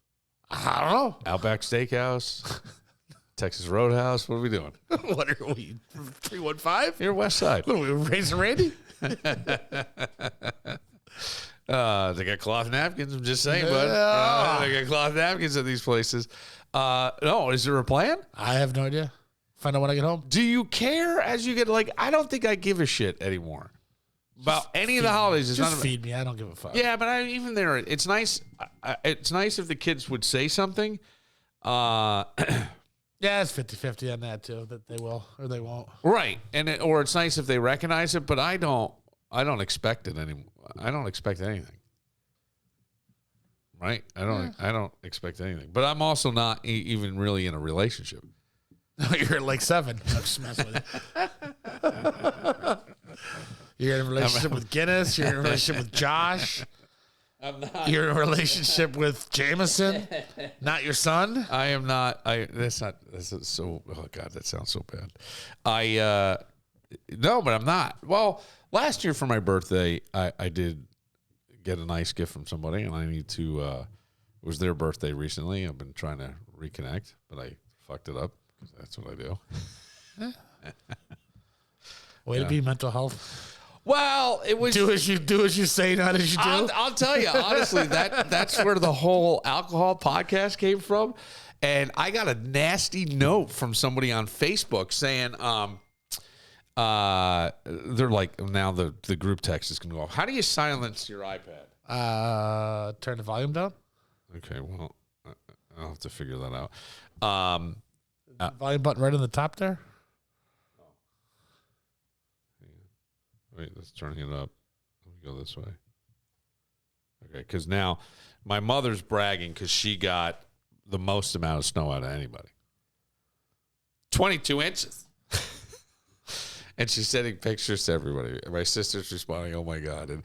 I don't know. Outback Steakhouse? Texas Roadhouse? What are we doing? What are we? 315? You're West Side. What are we, Razor Randy? They got cloth napkins. I'm just saying, bud. They got cloth napkins at these places. No, is there a plan? I have no idea. Find out when I get home. Do you care as you get, I don't think I give a shit anymore about any of the holidays. It's Just not feed me. I don't give a fuck. Yeah, but even there, it's nice. It's nice if the kids would say something. Yeah, it's 50-50 on that, too, that they will or they won't. Right. Or it's nice if they recognize it, but I don't expect it anymore. I don't expect anything. Right? I don't expect anything. But I'm also not even really in a relationship. You're like 7. I'm just messing with you. You're in a relationship with Guinness. You're in a relationship with Josh. I'm not. You're in a relationship with Jameson, not your son. I am not. That's so. Oh God, that sounds so bad. No, but I'm not. Well, last year for my birthday, I did get a nice gift from somebody, and I need to. It was their birthday recently. I've been trying to reconnect, but I fucked it up because that's what I do. Way to be mental health. Well, it was Do as you say, not as you do. I'll tell you honestly, that's where the whole alcohol podcast came from, and I got a nasty note from somebody on Facebook saying, they're like, now the group text is going to go off. How do you silence your iPad? Turn the volume down. Okay, well, I'll have to figure that out. Volume button right on the top there. Wait, let's turn it up. Let me go this way. Okay, because now my mother's bragging because she got the most amount of snow out of anybody. 22 inches. And she's sending pictures to everybody. And my sister's responding, "Oh my God!" And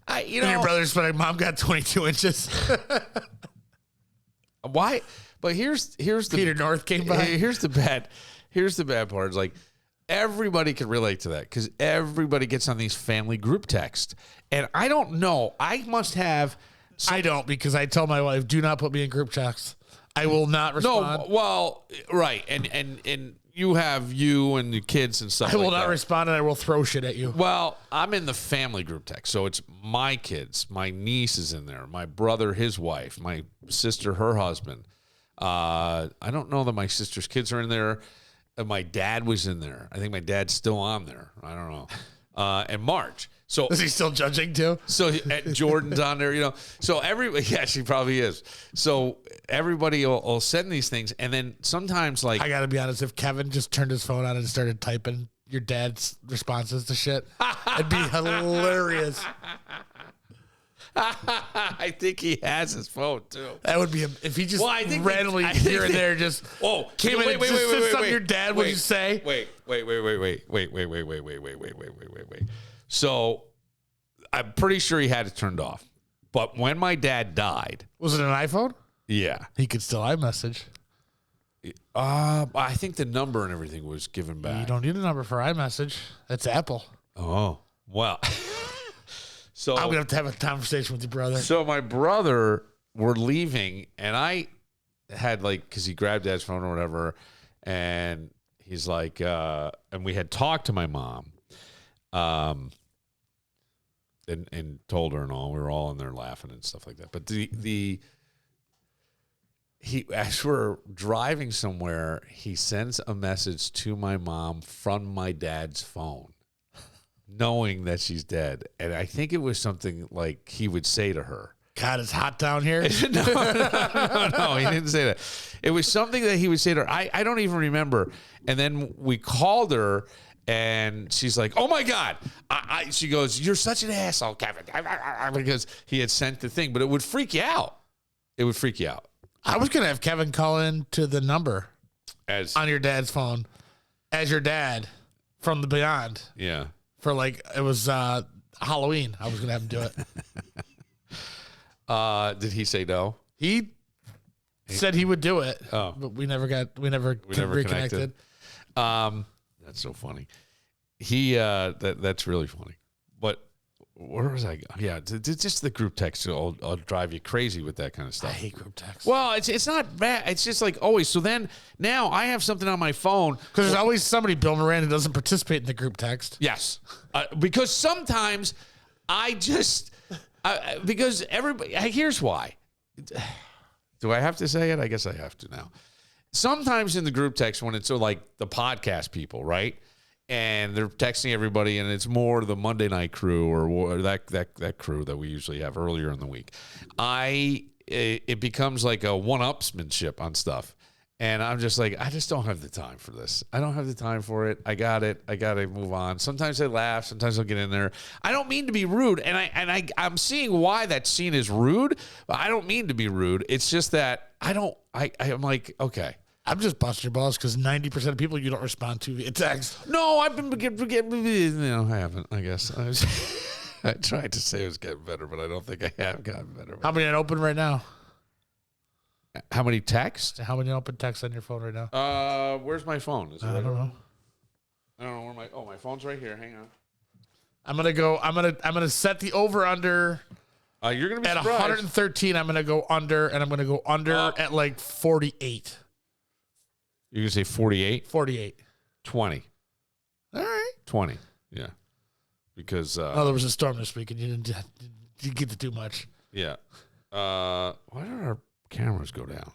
And your brother's like, "Mom got 22 inches." Why? But here's the Peter North came by. Here's the bad part. It's like everybody can relate to that because everybody gets on these family group texts, and I don't know. I must have. I don't, because I tell my wife, "Do not put me in group texts. I will not respond." No, well, right, and you have you and the kids and stuff. I will like not that. respond, and I will throw shit at you. Well, I'm in the family group text, so it's my kids, my niece is in there, my brother, his wife, my sister, her husband. I don't know that my sister's kids are in there. My dad was in there. I think my dad's still on there. I don't know. And Marge. So Is he still judging too? So Jordan's on there, So yeah, she probably is. So everybody will send these things, and then sometimes I gotta be honest. If Kevin just turned his phone on and started typing your dad's responses to shit, it'd be hilarious. I think he has his phone too. That would be if he just I think randomly here and there just came in and just said something your dad would say. Wait. So I'm pretty sure he had it turned off. But when my dad died, Was it an iPhone? yeah, He could still iMessage. I think the number and everything was given You back. don't need a number for iMessage. That's Apple. Oh, well. So I'm gonna have to have a conversation with your brother. So my brother were leaving, and I had because he grabbed Dad's phone or whatever, and he's like, and we had talked to my mom, and told her and all. We were all in there laughing and stuff like that. But as we're driving somewhere, he sends a message to my mom from my dad's phone, knowing that she's dead. And I think it was something like he would say to her. God, it's hot down here. No, he didn't say that. It was something that he would say to her. I don't even remember. And then we called her, and she's like, "Oh my God!" She goes, "You're such an asshole, Kevin," because he had sent the thing. But it would freak you out. It would freak you out. I was gonna have Kevin call in to the number On your dad's phone as your dad from the Beyond. Yeah. For it was Halloween. I was gonna have him do it. Did he say no? He said he would do it. Oh. But we never reconnected. That's so funny. That's really funny. But where was I? Yeah, just the group text will drive you crazy with that kind of stuff. I hate group text. Well, it's not bad. It's just like always. So then now I have something on my phone. Because there's always somebody, Bill Moran, who doesn't participate in the group text. Yes. Because sometimes I just, because everybody, here's why. Do I have to say it? I guess I have to now. Sometimes in the group text, when it's like the podcast people, right? And they're texting everybody, and it's more the Monday night crew or that crew that we usually have earlier in the week. It becomes like a one-upsmanship on stuff. And I'm just like, I just don't have the time for this. I don't have the time for it. I got it. I got to move on. Sometimes I laugh. Sometimes I'll get in there. I don't mean to be rude. And I'm seeing why that scene is rude. But I don't mean to be rude. It's just that I'm like, okay. I'm just busting your balls because 90% of people you don't respond to via text. No, I've been no, I haven't, I guess. I tried to say it was getting better, but I don't think I have gotten better. How many are open right now? How many texts? How many open texts on your phone right now? Where's my phone? Is it I don't know. I don't know where my phone's right here. Hang on. I'm gonna set the over under. You're gonna be at surprised. 113. I'm gonna go under, and I'm gonna go under at like 48. You're gonna say 48? 48. 20. All right. 20. Yeah. Because there was a storm this week, and you didn't get to do much. Yeah. Why did our cameras go down?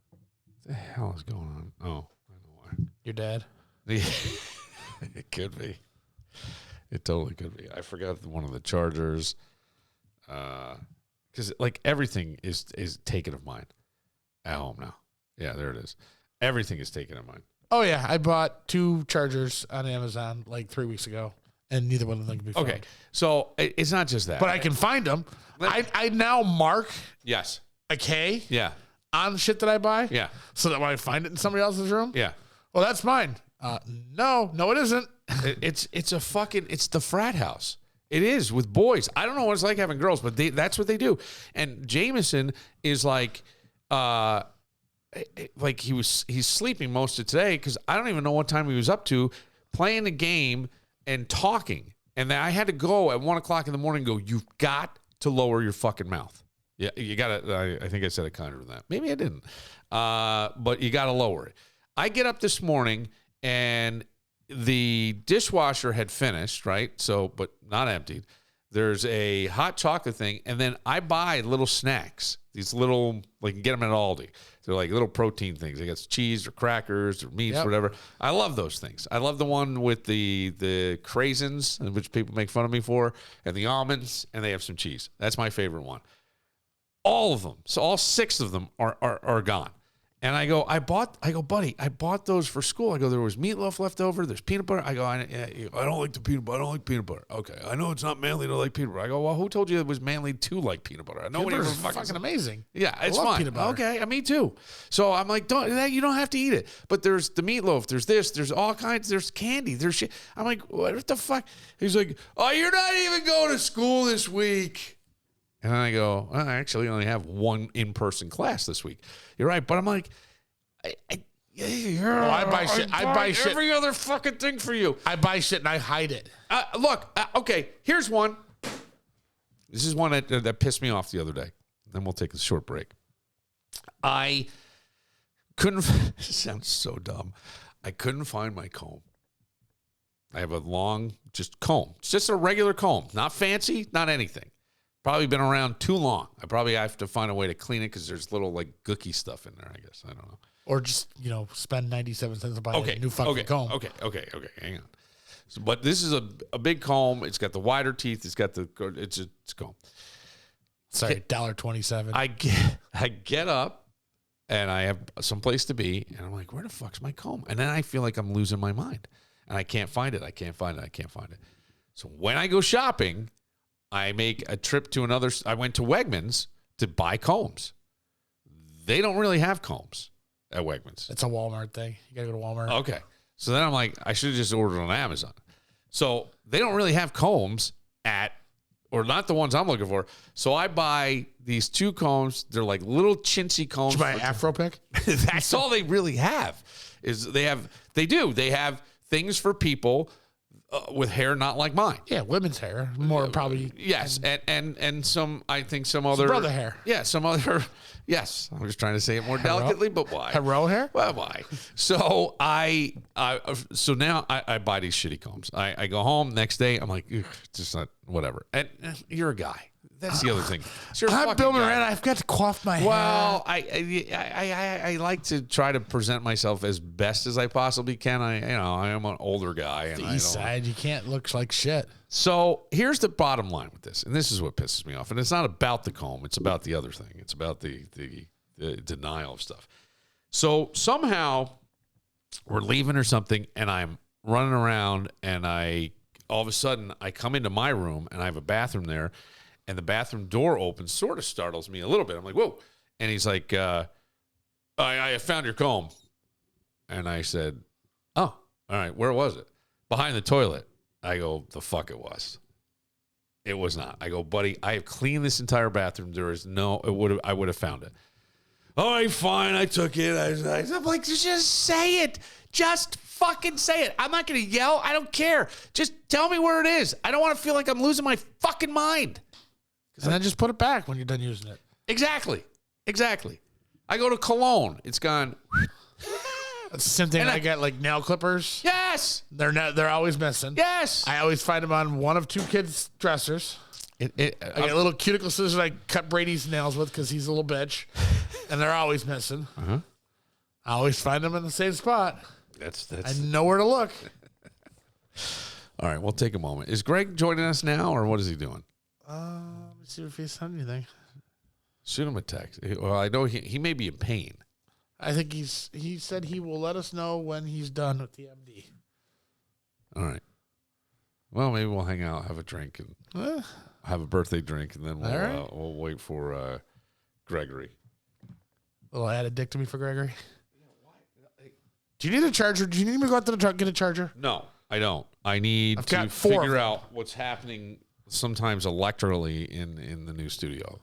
What the hell is going on? Oh, I know why. Your dad? It could be. It totally could be. I forgot one of the chargers. Because like everything is taken of mine at home now. Yeah, there it is. Everything is taken of mine. Oh yeah, I bought 2 chargers on Amazon like 3 weeks ago, and neither one of them can be found. Okay, so it's not just that. But I can find them. I now mark Yes. a K Yeah. on shit that I buy. Yeah. So that when I find it in somebody else's room, Yeah. well, that's mine. No, it isn't. It's the frat house. It is with boys. I don't know what it's like having girls, but that's what they do. And Jameson is like he's sleeping most of today because I don't even know what time he was up to, playing a game and talking. And then I had to go at 1 o'clock in the morning and go, you've got to lower your fucking mouth. Yeah, you got to, I think I said it kinder than that. Maybe I didn't. But you got to lower it. I get up this morning and the dishwasher had finished, right? So, but not emptied. There's a hot chocolate thing. And then I buy little snacks. These little, like you get them at Aldi. They're like little protein things. They got cheese or crackers or meats, whatever. I love those things. I love the one with the craisins, which people make fun of me for, and the almonds, and they have some cheese. That's my favorite one. All of them. So all 6 of them are gone. And I go, buddy, I bought those for school. I go, there was meatloaf left over. There's peanut butter. I go, I don't like the peanut butter. I don't like peanut butter. Okay, I know it's not manly to like peanut butter. I go, well, who told you it was manly to like peanut butter? Nobody ever fucking amazing. Yeah, it's I love fine. peanut butter. Okay, me too. So I'm like, you don't have to eat it. But there's the meatloaf. There's this. There's all kinds. There's candy. There's shit. I'm like, what the fuck? He's like, oh, you're not even going to school this week. And I go, I actually only have 1 in-person class this week. You're right. But I'm like, I buy shit. I buy shit. Every other fucking thing for you. I buy shit and I hide it. Look, okay, here's one. This is one that pissed me off the other day. Then we'll take a short break. I couldn't, it sounds so dumb. I couldn't find my comb. I have a long, just comb. It's just a regular comb. Not fancy, not anything. Probably been around too long. I probably have to find a way to clean it because there's little like gooky stuff in there, I guess. I don't know. Or just, spend 97 cents to buy a new fucking comb. Okay. Hang on. So, but this is a big comb. It's got the wider teeth. It's got it's a comb. Sorry, $1.27. I get up and I have some place to be, and I'm like, where the fuck's my comb? And then I feel like I'm losing my mind, and I can't find it. So when I go shopping, I make a trip to I went to Wegmans to buy combs. They don't really have combs at Wegmans. It's a Walmart thing. You got to go to Walmart. Okay. So then I'm like, I should have just ordered on Amazon. So they don't really have combs or not the ones I'm looking for. So I buy these 2 combs. They're like little chintzy combs. Did you buy an Afro pick? That's all they really have. They have things for people with hair not like mine. Yeah, women's hair. More probably. Yes, and some, I think some other. Brother hair. Yeah, some other. Yes, I'm just trying to say it more delicately, but why? Hero hair? Well, why? So so now I buy these shitty combs. I go home next day. I'm like, just not whatever. And you're a guy. That's the other thing. So I'm Bill Moran. I've got to coif my hair. Well, I like to try to present myself as best as I possibly can. I am an older guy, and the East Side, you can't look like shit. So here's the bottom line with this, and this is what pisses me off. And it's not about the comb; it's about the other thing. It's about the denial of stuff. So somehow we're leaving or something, and I'm running around, and all of a sudden I come into my room, and I have a bathroom there. And the bathroom door opens, sort of startles me a little bit. I'm like, whoa. And he's like, I found your comb. And I said, oh, all right, where was it? Behind the toilet. I go, the fuck it was. It was not. I go, buddy, I have cleaned this entire bathroom. There is I would have found it. All right, fine, I took it. I'm like, just say it. Just fucking say it. I'm not going to yell. I don't care. Just tell me where it is. I don't want to feel like I'm losing my fucking mind. And then just put it back when you're done using it. Exactly. I go to Cologne. It's gone. That's the same thing. I get like nail clippers. Yes. They're always missing. Yes. I always find them on one of 2 kids' dressers. I got little cuticle scissors I cut Brady's nails with because he's a little bitch. And they're always missing. Uh-huh. I always find them in the same spot. That's. I know where to look. All right, we'll take a moment. Is Greg joining us now, or what is he doing? Let me see if he's done anything. Shoot him a text. Well, I know he may be in pain. I think he said he will let us know when he's done with the MD. All right. Well, maybe we'll hang out, have a drink, and have a birthday drink, and then we'll wait for Gregory. A little addictomy for Gregory. Do you need a charger? Do you need me to go out to the truck get a charger? No, I don't. I need to figure out what's happening sometimes electrically in the new studio.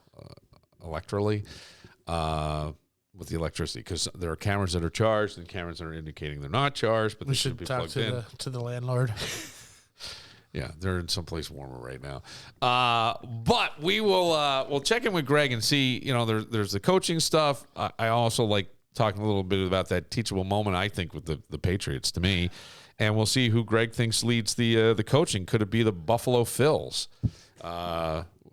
With the electricity, because there are cameras that are charged and cameras that are indicating they're not charged, but we they should be talk plugged in. To the landlord. Yeah, they're in someplace warmer right now. But we will we'll check in with Greg and see. There's the coaching stuff. I also like talking a little bit about that teachable moment, I think, with the Patriots to me. And we'll see who Greg thinks leads the coaching. Could it be the Buffalo Phils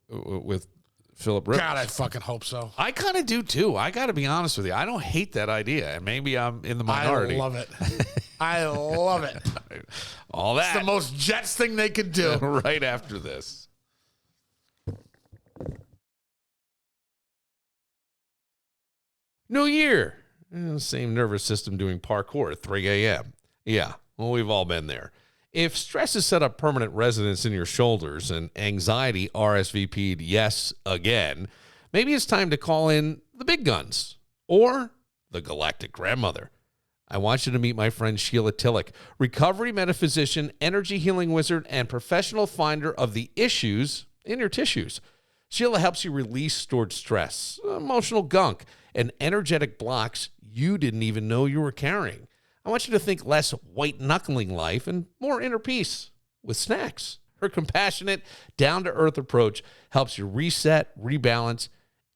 with Philip Rivers? God, I fucking hope so. I kind of do, too. I got to be honest with you. I don't hate that idea. And maybe I'm in the minority. I love it. I love it. All that. It's the most Jets thing they could do. Right after this. New year. Same nervous system doing parkour at 3 a.m. Yeah. Well, we've all been there. If stress has set up permanent residence in your shoulders and anxiety RSVP'd yes again, maybe it's time to call in the big guns or the galactic grandmother. I want you to meet my friend Sheila Tillich, recovery metaphysician, energy healing wizard, and professional finder of the issues in your tissues. Sheila helps you release stored stress, emotional gunk, and energetic blocks you didn't even know you were carrying. I want you to think less white-knuckling life and more inner peace with snacks. Her compassionate, down-to-earth approach helps you reset, rebalance,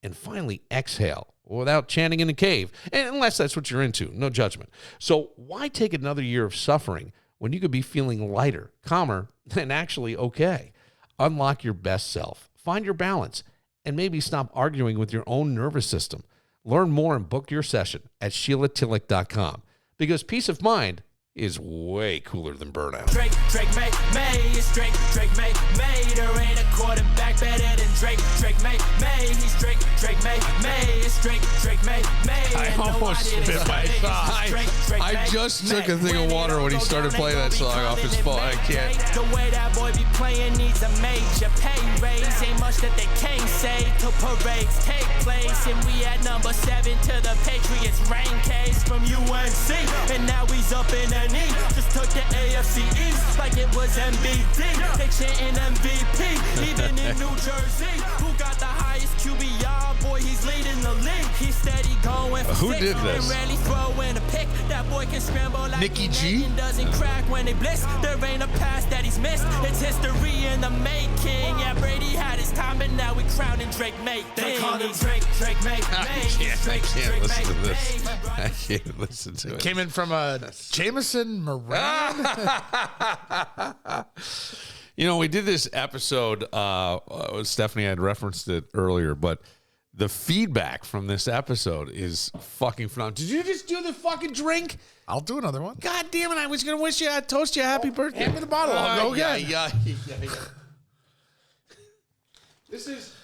and finally exhale without chanting in the cave, unless that's what you're into. No judgment. So why take another year of suffering when you could be feeling lighter, calmer, and actually okay? Unlock your best self. Find your balance, and maybe stop arguing with your own nervous system. Learn more and book your session at SheilaTillich.com. Because peace of mind, is way cooler than Burnout. Drake made, it's Drake made. There ain't a quarterback better than Drake made. He's Drake made, it's Drake made. I almost spit myself. I just took a thing of water when he started playing that song off his phone. I can't. The way that boy be playing needs a major pay raise. Ain't much that they can't say till parades take place. And we at number 7 to the Patriots rain case from UNC. And now he's up in the knee. Just took the AFC East like it was MBD. Picture an MVP, even in New Jersey. Who got the highest QBR? Boy, he's leading the league. He's steady going for Who six. did this? And rarely throwing a pick. That boy can scramble like Nikki G? and doesn't crack when they blitz. There ain't a pass that he's missed. It's history in the making. Yeah, Brady had his time, but now we crowning Drake mate. They call him Drake mate. I can't listen to this. I can't listen to it. Came in from Jameson Moran. You know, we did this episode. Stephanie had referenced it earlier, but the feedback from this episode is fucking phenomenal. Did you just do the fucking drink? I'll do another one. God damn it! I was gonna wish you, I'd toast you a happy birthday. Hand me the bottle. I'll go again. Yeah. This is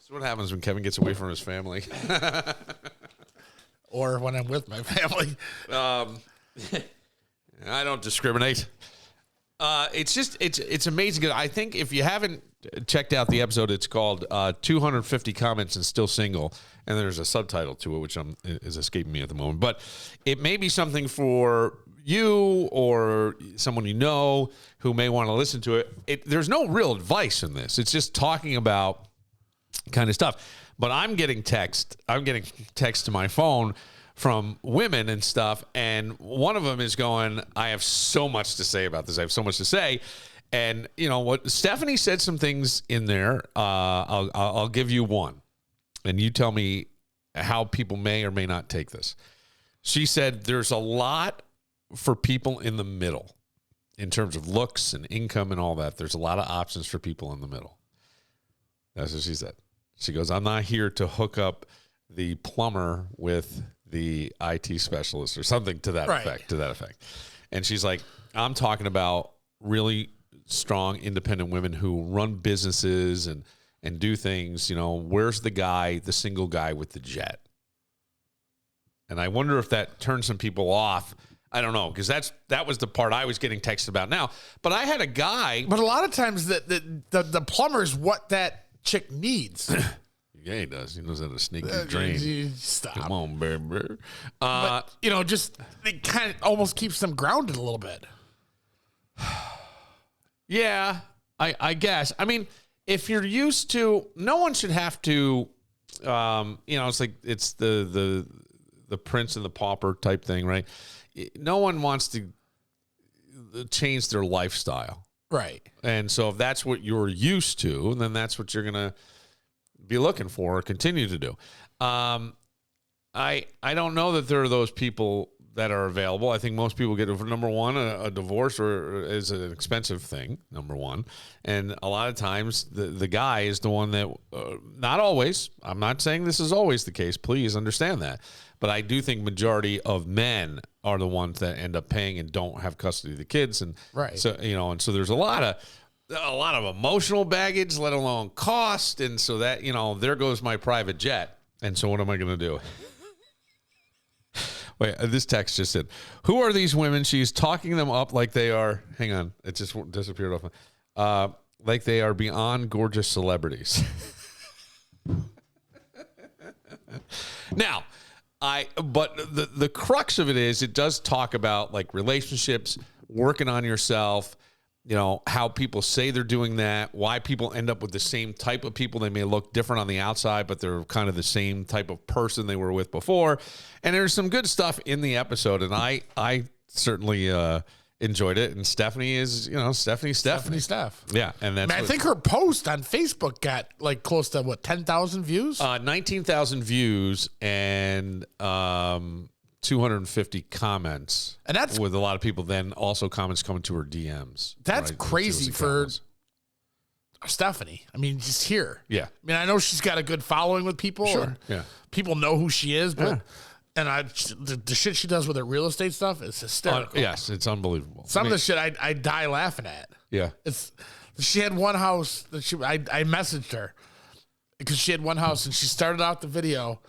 what happens when Kevin gets away from his family. Or when I'm with my family. I don't discriminate. It's amazing. I think if you haven't checked out the episode, it's called 250 Comments and Still Single, and there's a subtitle to it, which is escaping me at the moment. But it may be something for you or someone you know who may want to listen to it. There's no real advice in this. It's just talking about kind of stuff. But I'm getting text to my phone from women and stuff, and one of them is going, I have so much to say about this. I have so much to say. And you know what? Stephanie said some things in there. I'll give you one, and you tell me how people may or may not take this. She said there's a lot for people in the middle in terms of looks and income and all that. There's a lot of options for people in the middle. That's what she said. She goes, I'm not here to hook up the plumber with the IT specialist or something to that effect. And she's like, I'm talking about really strong, independent women who run businesses and do things. You know, where's the single guy with the jet? And I wonder if that turns some people off. I don't know, because that was the part I was getting texted about now. But I had a guy. But a lot of times the plumber's what that chick needs. Yeah, he does. He knows how to sneak the drain. Stop. Come on, baby. But, just it kind of almost keeps them grounded a little bit. Yeah, I guess. I mean, if you're used to, no one should have to. It's like it's the Prince and the Pauper type thing, right? No one wants to change their lifestyle, right? And so if that's what you're used to, then that's what you're gonna be looking for or continue to do. I don't know that there are those people that are available. I think most people get, number one, a divorce is an expensive thing, number one. And a lot of times the guy is the one that, not always, I'm not saying this is always the case, please understand that. But I do think majority of men are the ones that end up paying and don't have custody of the kids. And right. So, and so there's a lot of emotional baggage, let alone cost. And so that, there goes my private jet. And so what am I going to do? Wait, this text just said, who are these women? She's talking them up like they are, hang on, it just disappeared off. Like they are beyond gorgeous celebrities. Now, but the crux of it is, it does talk about like relationships, working on yourself, how people say they're doing that, why people end up with the same type of people. They may look different on the outside, but they're kind of the same type of person they were with before. And there's some good stuff in the episode, and I certainly enjoyed it. And Stephanie is, Stephanie. Yeah, and that's. I think her post on Facebook got like close to 10,000 views. 19,000 views and 250 comments, and that's with a lot of people. Then also comments coming to her DMs. That's crazy for Stephanie. I mean, just here. Yeah. I mean, I know she's got a good following with people. Sure. Yeah. People know who she is, but And the shit she does with her real estate stuff is hysterical. Yes, it's unbelievable. Some of the shit I die laughing at. Yeah. She had one house that I messaged her because she had one house and she started out the video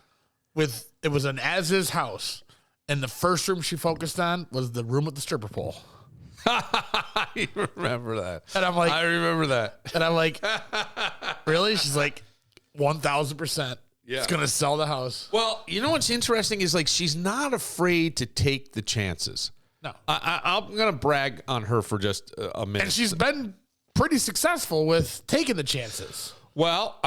with, it was an as-is house. And the first room she focused on was the room with the stripper pole. I remember that. And I'm like, I remember that. And I'm like, really? She's like, 1,000%. Yeah. It's going to sell the house. Well, you know what's interesting is like she's not afraid to take the chances. No. I'm going to brag on her for just a minute. And she's been pretty successful with taking the chances. Well,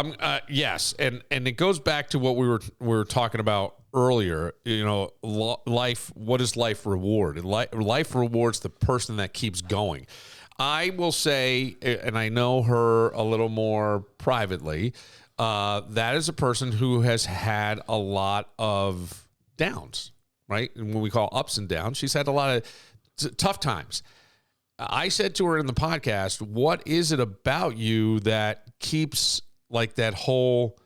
yes, and it goes back to what we were talking about earlier. You know, life. What does life reward? Life rewards the person that keeps going. I will say, and I know her a little more privately. That is a person who has had a lot of downs, right? And when we call ups and downs, she's had a lot of tough times. I said to her in the podcast, what is it about you that keeps like that whole,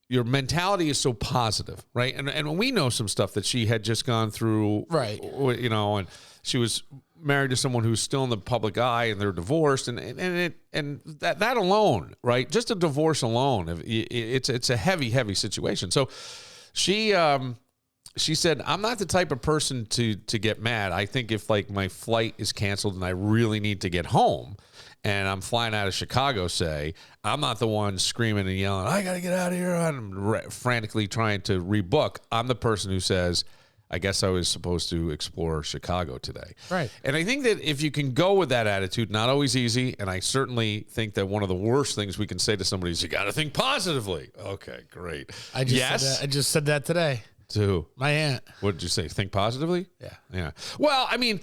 your mentality is so positive, right? And we know some stuff that she had just gone through, right? You know, and she was married to someone who's still in the public eye and they're divorced and that alone, right? Just a divorce alone, it's a heavy situation. So she said, I'm not the type of person to get mad. I think if like my flight is canceled and I really need to get home and I'm flying out of Chicago, say, I'm not the one screaming and yelling, I got to get out of here. I'm frantically trying to rebook. I'm the person who says, I guess I was supposed to explore Chicago today. Right. And I think that if you can go with that attitude, not always easy. And I certainly think that one of the worst things we can say to somebody is you got to think positively. Okay, great. I just said that today. To who? My aunt. What did you say? Think positively? Yeah. Yeah. Well, I mean,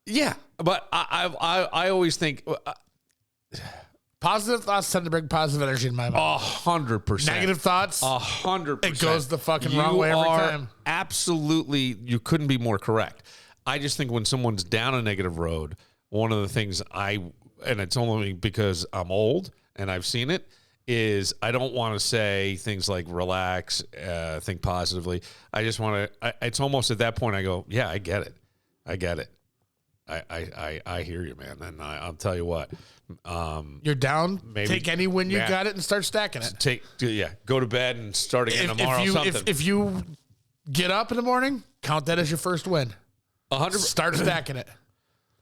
yeah, but I always think positive thoughts tend to bring positive energy in my mind. 100%. Negative thoughts, 100%. it goes the fucking wrong way every time. Absolutely, you couldn't be more correct. I just think when someone's down a negative road, one of the things and it's only because I'm old and I've seen it, is I don't want to say things like relax, think positively. I just want to, it's almost at that point I go, yeah, I get it. I hear you, man. And I'll tell you what. You're down, maybe, take any win you got it and start stacking it. Go to bed and start again tomorrow or something. If you get up in the morning, count that as your first win. 100%. Start stacking it.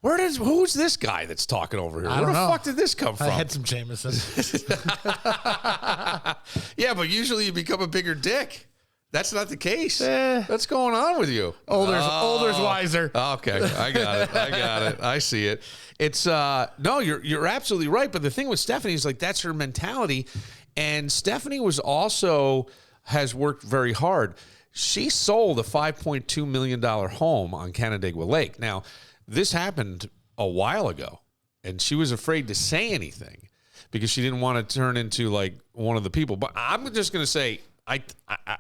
Who's this guy that's talking over here? Where the fuck did this come from? I had some Jameson. Yeah, but usually you become a bigger dick. That's not the case. What's going on with you? Older's wiser. Okay, I got it. I see it. It's no, you're absolutely right. But the thing with Stephanie is like that's her mentality, and Stephanie has worked very hard. She sold a $5.2 million home on Canandaigua Lake. Now, this happened a while ago, and she was afraid to say anything because she didn't want to turn into like one of the people. But I'm just going to say I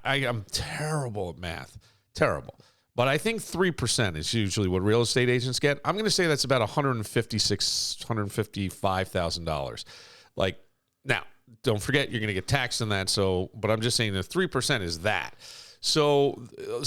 am terrible at math, terrible. But I think 3% is usually what real estate agents get. I'm going to say that's about $155,000. Like now, don't forget you're going to get taxed on that. So, but I'm just saying the 3% is that. So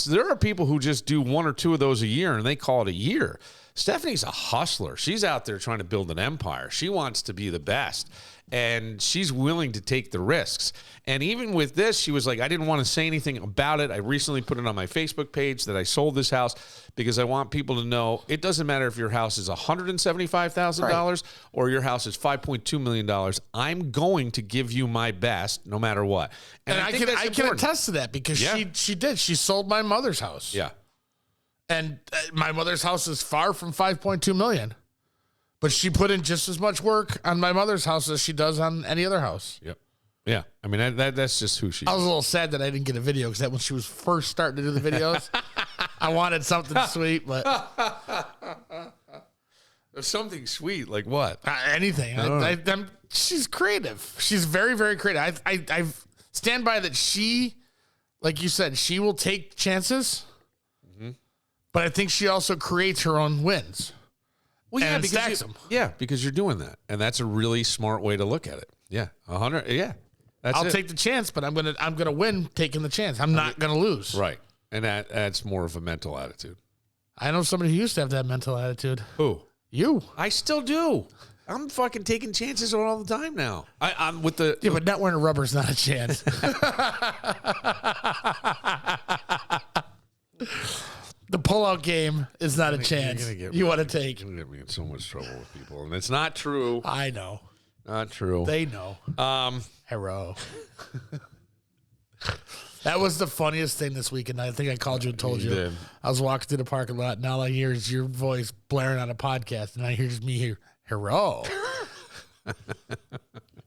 there are people who just do one or two of those a year and they call it a year. Stephanie's a hustler. She's out there trying to build an empire. She wants to be the best, and she's willing to take the risks. And even with this, she was like, I didn't want to say anything about it. I recently put it on my Facebook page that I sold this house because I want people to know it doesn't matter if your house is $175,000 or your house is $5.2 million. I'm going to give you my best no matter what. And I can attest to that because she did. She sold my mother's house. Yeah. And my mother's house is far from $5.2 million. But she put in just as much work on my mother's house as she does on any other house. Yep. Yeah. I mean, that's just who she is. I was a little sad that I didn't get a video because that when she was first starting to do the videos, I wanted something sweet, but. Something sweet, like what? Anything. She's creative. She's very, very creative. I stand by that she, like you said, she will take chances. But I think she also creates her own wins. Well, yeah, because you're doing that, and that's a really smart way to look at it. Yeah, 100. Yeah, I'll take the chance, but I'm gonna win taking the chance. I'm not gonna lose. Right. And that's more of a mental attitude. I know somebody who used to have that mental attitude. Who? You. I still do. I'm fucking taking chances all the time now. I'm with the... Yeah, but not wearing a rubber is not a chance. The pullout game is not a chance you want to take. You're going to get me in so much trouble with people. And it's not true. I know. Not true. They know. Hero. That was the funniest thing this weekend. I think I called you and told you. did. I was walking through the parking lot, and all I hear is your voice blaring on a podcast, and I hear just me here, hero.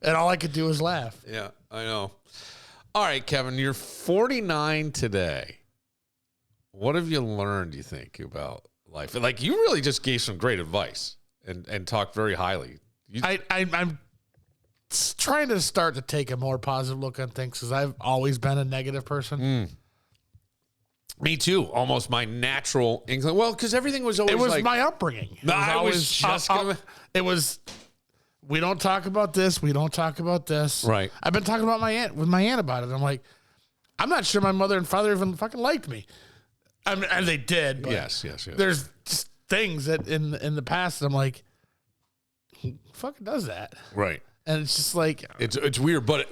And all I could do was laugh. Yeah, I know. All right, Kevin, you're 49 today. What have you learned, you think, about life? Like, you really just gave some great advice and talked very highly. I'm trying to start to take a more positive look on things because I've always been a negative person. Me too. Almost my natural inkling. Well, because everything was always It was like... my upbringing. No, I was just gonna... It was... We don't talk about this. We don't talk about this. Right. I've been talking about my aunt about it. I'm like, I'm not sure my mother and father even fucking liked me. I mean, and they did. But Yes. There's just things that in the past that I'm like, who fucking does that? Right. And it's just like, It's weird, but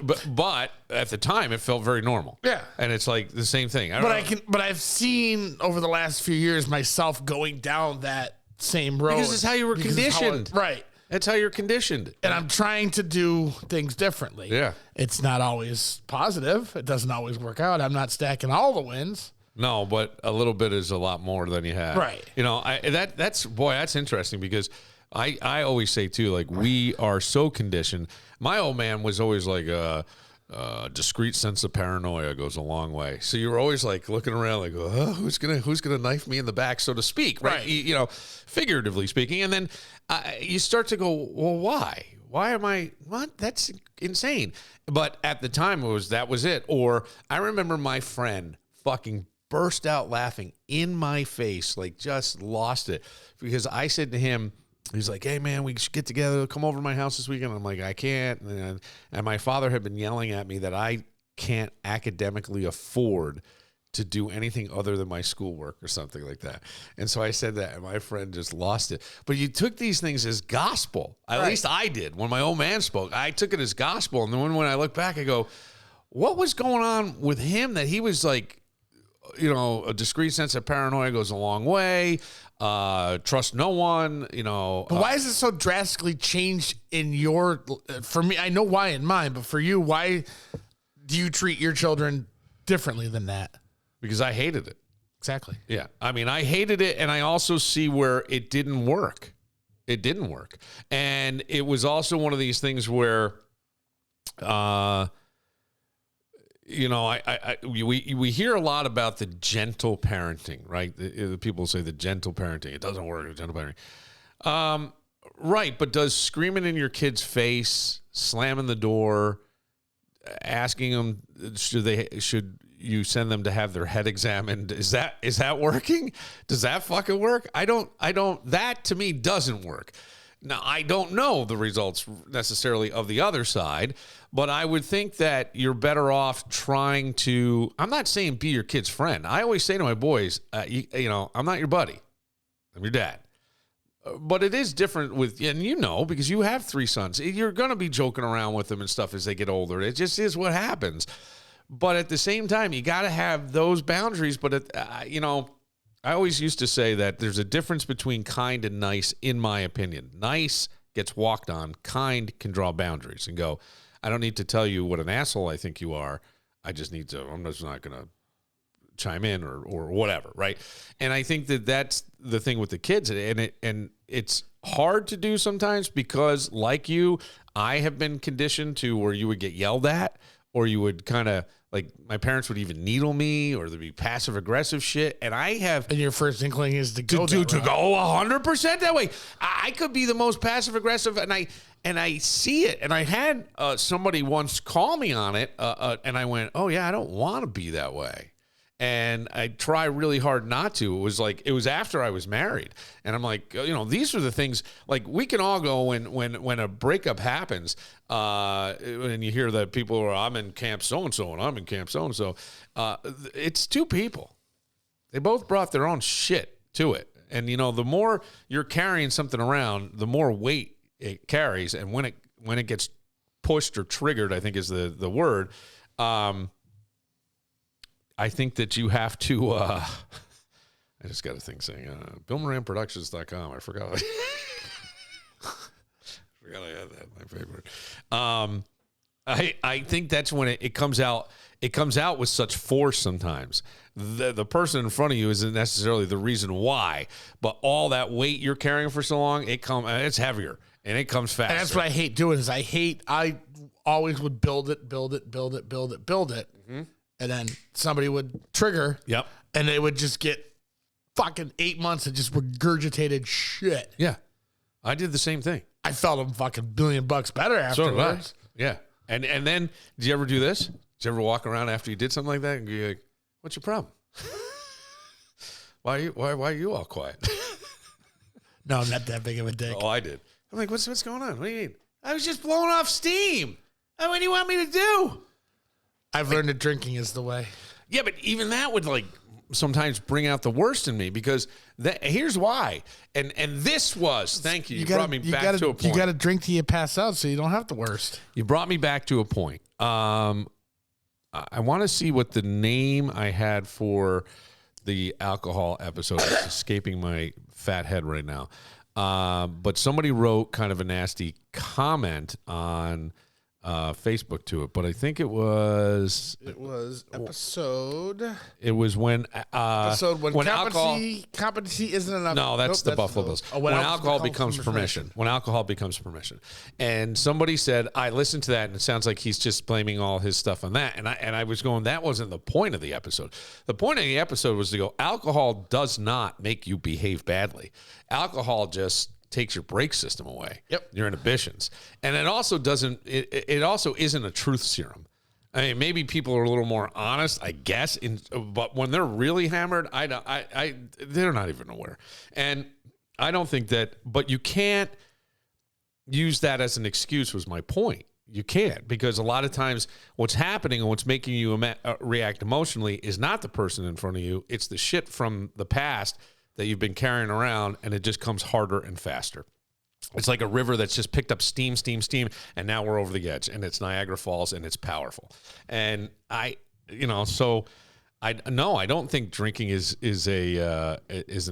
at the time it felt very normal. Yeah. And it's like the same thing. I don't know. but I've seen over the last few years myself going down that same road. Because it's how you were Because it's how conditioned. right. That's how you're conditioned. And I'm trying to do things differently. Yeah. It's not always positive. It doesn't always work out. I'm not stacking all the wins. No, but a little bit is a lot more than you have. Right. You know, that's interesting because I always say too, like, we are so conditioned. My old man was always like a discreet sense of paranoia goes a long way. So you're always like looking around like, oh, who's gonna knife me in the back, so to speak, right? You know, figuratively speaking. And then you start to go, well, why? Why am I? What? That's insane. But at the time, that was it. Or I remember my friend fucking burst out laughing in my face, like just lost it, because I said to him, he's like, hey, man, we should get together, come over to my house this weekend. I'm like, I can't. And my father had been yelling at me that I can't academically afford to do anything other than my schoolwork or something like that. And so I said that, and my friend just lost it. But you took these things as gospel. At least I did. When my old man spoke, I took it as gospel. And then when I look back, I go, what was going on with him that he was like, you know, a discreet sense of paranoia goes a long way. Trust no one, you know. But why is it so drastically changed in your, for me, I know why in mine, but for you, why do you treat your children differently than that? Because I hated it. Exactly. Yeah. I mean, I hated it, and I also see where it didn't work. It didn't work. And it was also one of these things where, you know, we hear a lot about the gentle parenting, right? The people say the gentle parenting. It doesn't work, gentle parenting. Right, but does screaming in your kid's face, slamming the door, asking them should you send them to have their head examined, is that working? Does that fucking work? I don't that to me doesn't work. Now, I don't know the results necessarily of the other side, but I would think that you're better off trying to, I'm not saying be your kid's friend. I always say to my boys, you know, I'm not your buddy. I'm your dad. But it is different with, and you know, because you have 3 sons. You're going to be joking around with them and stuff as they get older. It just is what happens. But at the same time, you got to have those boundaries. But, you know, I always used to say that there's a difference between kind and nice, in my opinion. Nice gets walked on. Kind can draw boundaries and go, I don't need to tell you what an asshole I think you are. I just need to, I'm just not going to chime in or whatever, right? And I think that that's the thing with the kids. And it's hard to do sometimes because, like you, I have been conditioned to where you would get yelled at, or you would kind of, like, my parents would even needle me, or there'd be passive aggressive shit. And I have, And your first inkling is to go to that route. go 100% that way. I could be the most passive aggressive, and I see it. And I had somebody once call me on it, and I went, oh yeah, I don't want to be that way. And I try really hard not to. It was after I was married, and I'm like, you know, these are the things. Like, we can all go when a breakup happens, and you hear that people are, I'm in camp so and so, and I'm in camp so and so. It's 2 people. They both brought their own shit to it. And, the more you're carrying something around, the more weight it carries. And when it gets pushed or triggered, I think is the word, I think that you have to, I just got a thing saying, BillMoranProductions.com. I forgot. I had that, my favorite. I think that's when it comes out. It comes out with such force sometimes. The person in front of you isn't necessarily the reason why, but all that weight you're carrying for so long, it's heavier and it comes faster. And that's what I hate doing is I always would build it. Mm-hmm. And then somebody would trigger. Yep. And they would just get fucking 8 months of just regurgitated shit. Yeah. I did the same thing. I felt them fucking $1 billion better afterwards. So yeah. And then, did you ever do this? Did you ever walk around after you did something like that and be like, what's your problem? Why are you all quiet? No, not that big of a dick. Oh, I did. I'm like, what's going on? What do you mean? I was just blowing off steam. What do you want me to do? I've learned that drinking is the way. Yeah, but even that would sometimes bring out the worst in me because here's why. And this was, thank you. You brought me back to a point. You got to drink till you pass out so you don't have the worst. You brought me back to a point. I want to see what the name I had for the alcohol episode is escaping my fat head right now. But somebody wrote kind of a nasty comment on Facebook to it, but I think it was episode. It was when competency isn't enough. No, that's the Buffalo Bills. When alcohol becomes permission. When alcohol becomes permission. And somebody said, I listened to that and it sounds like he's just blaming all his stuff on that. And I was going, that wasn't the point of the episode. The point of the episode was to go, alcohol does not make you behave badly. Alcohol just takes your brake system away. Yep. Your inhibitions. And it also doesn't, it also isn't a truth serum. I mean, maybe people are a little more honest, I guess, but when they're really hammered, they're not even aware. And I don't think that, but you can't use that as an excuse was my point. You can't, because a lot of times what's happening and what's making you react emotionally is not the person in front of you. It's the shit from the past that you've been carrying around, and it just comes harder and faster. It's like a river that's just picked up steam, and now we're over the edge, and it's Niagara Falls, and it's powerful. And I don't think drinking is an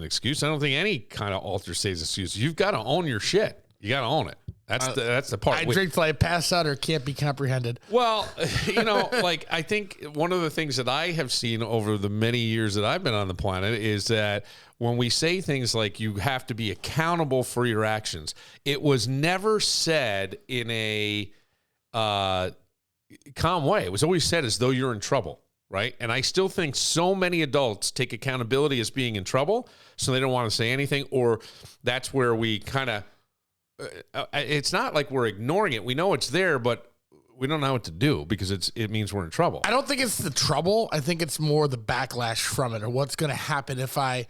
excuse. I don't think any kind of alter stays excuse. You've got to own your shit. You got to own it. That's the part. I drink till I pass out or can't be comprehended. Well, I think one of the things that I have seen over the many years that I've been on the planet is that when we say things like you have to be accountable for your actions, it was never said in a calm way. It was always said as though you're in trouble, right? And I still think so many adults take accountability as being in trouble, so they don't want to say anything, or that's where we kind of it's not like we're ignoring it. We know it's there, but we don't know what to do because it means we're in trouble. I don't think it's the trouble. I think it's more the backlash from it, or what's going to happen if I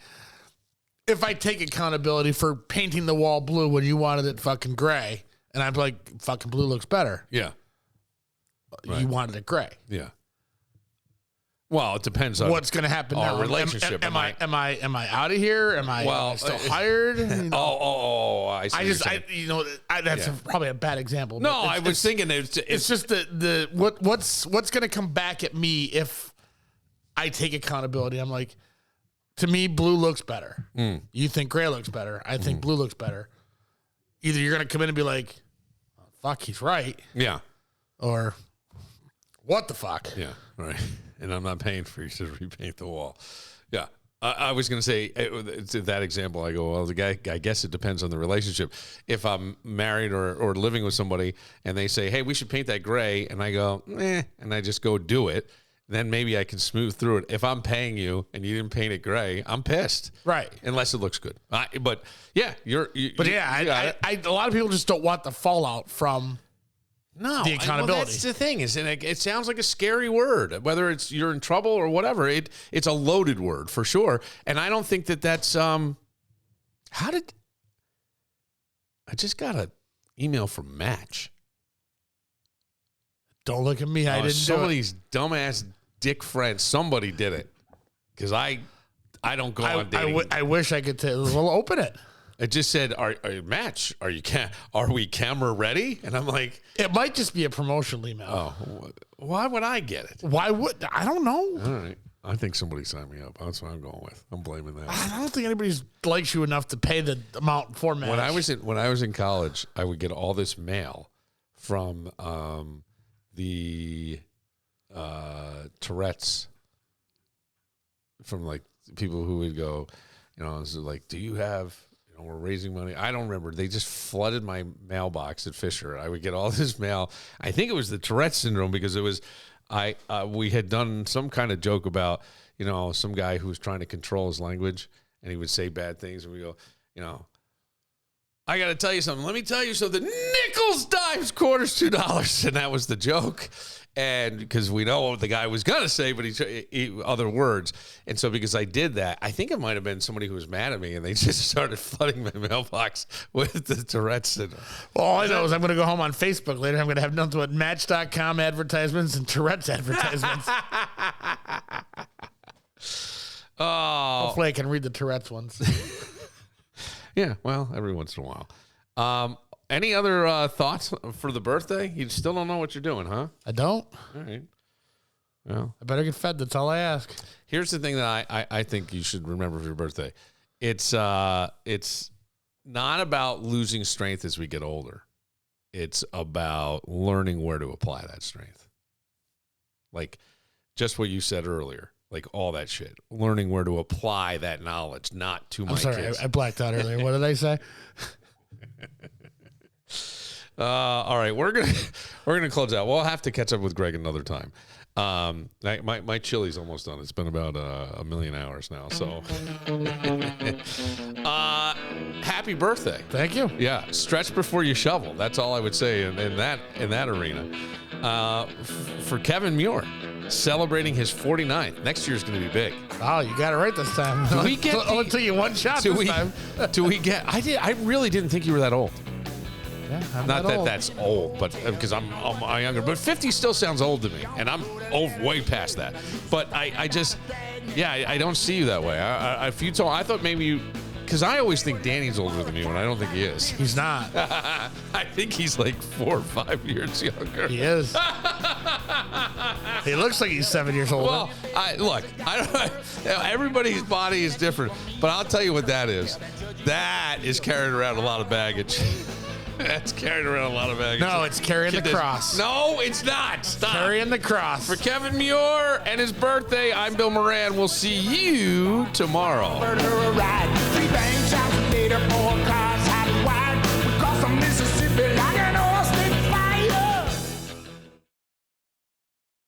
take accountability for painting the wall blue when you wanted it fucking gray, and I'm like, fucking blue looks better. Yeah. You wanted it gray. Yeah. Well, it depends on what's going to happen now. Relationship. Am I out of here? Am I still hired? I see. That's probably a bad example. No, I was thinking it's just what's going to come back at me if I take accountability. I'm like, to me, blue looks better. You think gray looks better. I think blue looks better. Either you're going to come in and be like, oh, fuck, he's right. Yeah. Or what the fuck? Yeah. Right. And I'm not paying for you to repaint the wall. Yeah. I was going to say, to that example, I go, well, I guess it depends on the relationship. If I'm married or living with somebody and they say, hey, we should paint that gray, and I go, and I just go do it, then maybe I can smooth through it. If I'm paying you and you didn't paint it gray, I'm pissed. Right. Unless it looks good. But yeah, a lot of people just don't want the fallout from the accountability. Well, that's the thing. It sounds like a scary word, whether it's you're in trouble or whatever. It's a loaded word for sure. And I don't think that's I just got an email from Match. Don't look at me. I didn't do it. Somebody's dumbass dick friend. Somebody did it. Because I don't go on dating. I wish I could tell. Well, open it. It just said, "Are match? Are we camera ready?" And I'm like, it might just be a promotional email. "Oh, why would I get it?" Why would I don't know. All right, I think somebody signed me up. That's what I'm going with. I'm blaming that. I don't think anybody likes you enough to pay the amount for match. When I was in college, I would get all this mail from the Tourette's, from like people who would go, so like, do you have? We're raising money. I don't remember. They just flooded my mailbox at Fisher. I would get all this mail. I think it was the Tourette syndrome because it was, we had done some kind of joke about, some guy who was trying to control his language and he would say bad things. And we go, I got to tell you something. Let me tell you something. Nickels, dimes, quarters, $2. And that was the joke. And because we know what the guy was going to say, but he other words. And so because I did that, I think it might have been somebody who was mad at me and they just started flooding my mailbox with the Tourette's syndrome. Well, all I know is I'm going to go home on Facebook later. I'm going to have nothing but Match.com advertisements and Tourette's advertisements. Oh. Hopefully I can read the Tourette's ones. Yeah, well, every once in a while. Any other thoughts for the birthday? You still don't know what you're doing, huh? I don't. All right. Well, I better get fed. That's all I ask. Here's the thing that I think you should remember for your birthday. It's not about losing strength as we get older. It's about learning where to apply that strength. Like just what you said earlier. Like all that shit. Learning where to apply that knowledge, not to my kids. I blacked out earlier. What did I say? All right, we're gonna close out. We'll have to catch up with Greg another time. My chili's almost done. It's been about a million hours now. So, happy birthday! Thank you. Yeah, stretch before you shovel. That's all I would say in that arena. For Kevin Muir, celebrating his 49th. Next year's going to be big. Oh, you got it right this time. Do we get? I'll tell you one shot this time. Do we get? I really didn't think you were that old. Yeah, I'm Not that old. that's old, but because I'm younger. But 50 still sounds old to me, and I'm way past that. But I don't see you that way. If you told, I thought maybe you, because I always think Danny's older than me when I don't think he is. He's not. I think he's like 4 or 5 years younger. He is. He looks like he's 7 years older. Well, everybody's body is different, but I'll tell you what that is. That is carrying around a lot of baggage. That's carrying around a lot of baggage. No, it's carrying the cross. No, it's not. Stop. Carrying the cross. For Kevin Muir and his birthday, I'm Bill Moran. We'll see you tomorrow. Murder a ride. 3 bank shots later, 4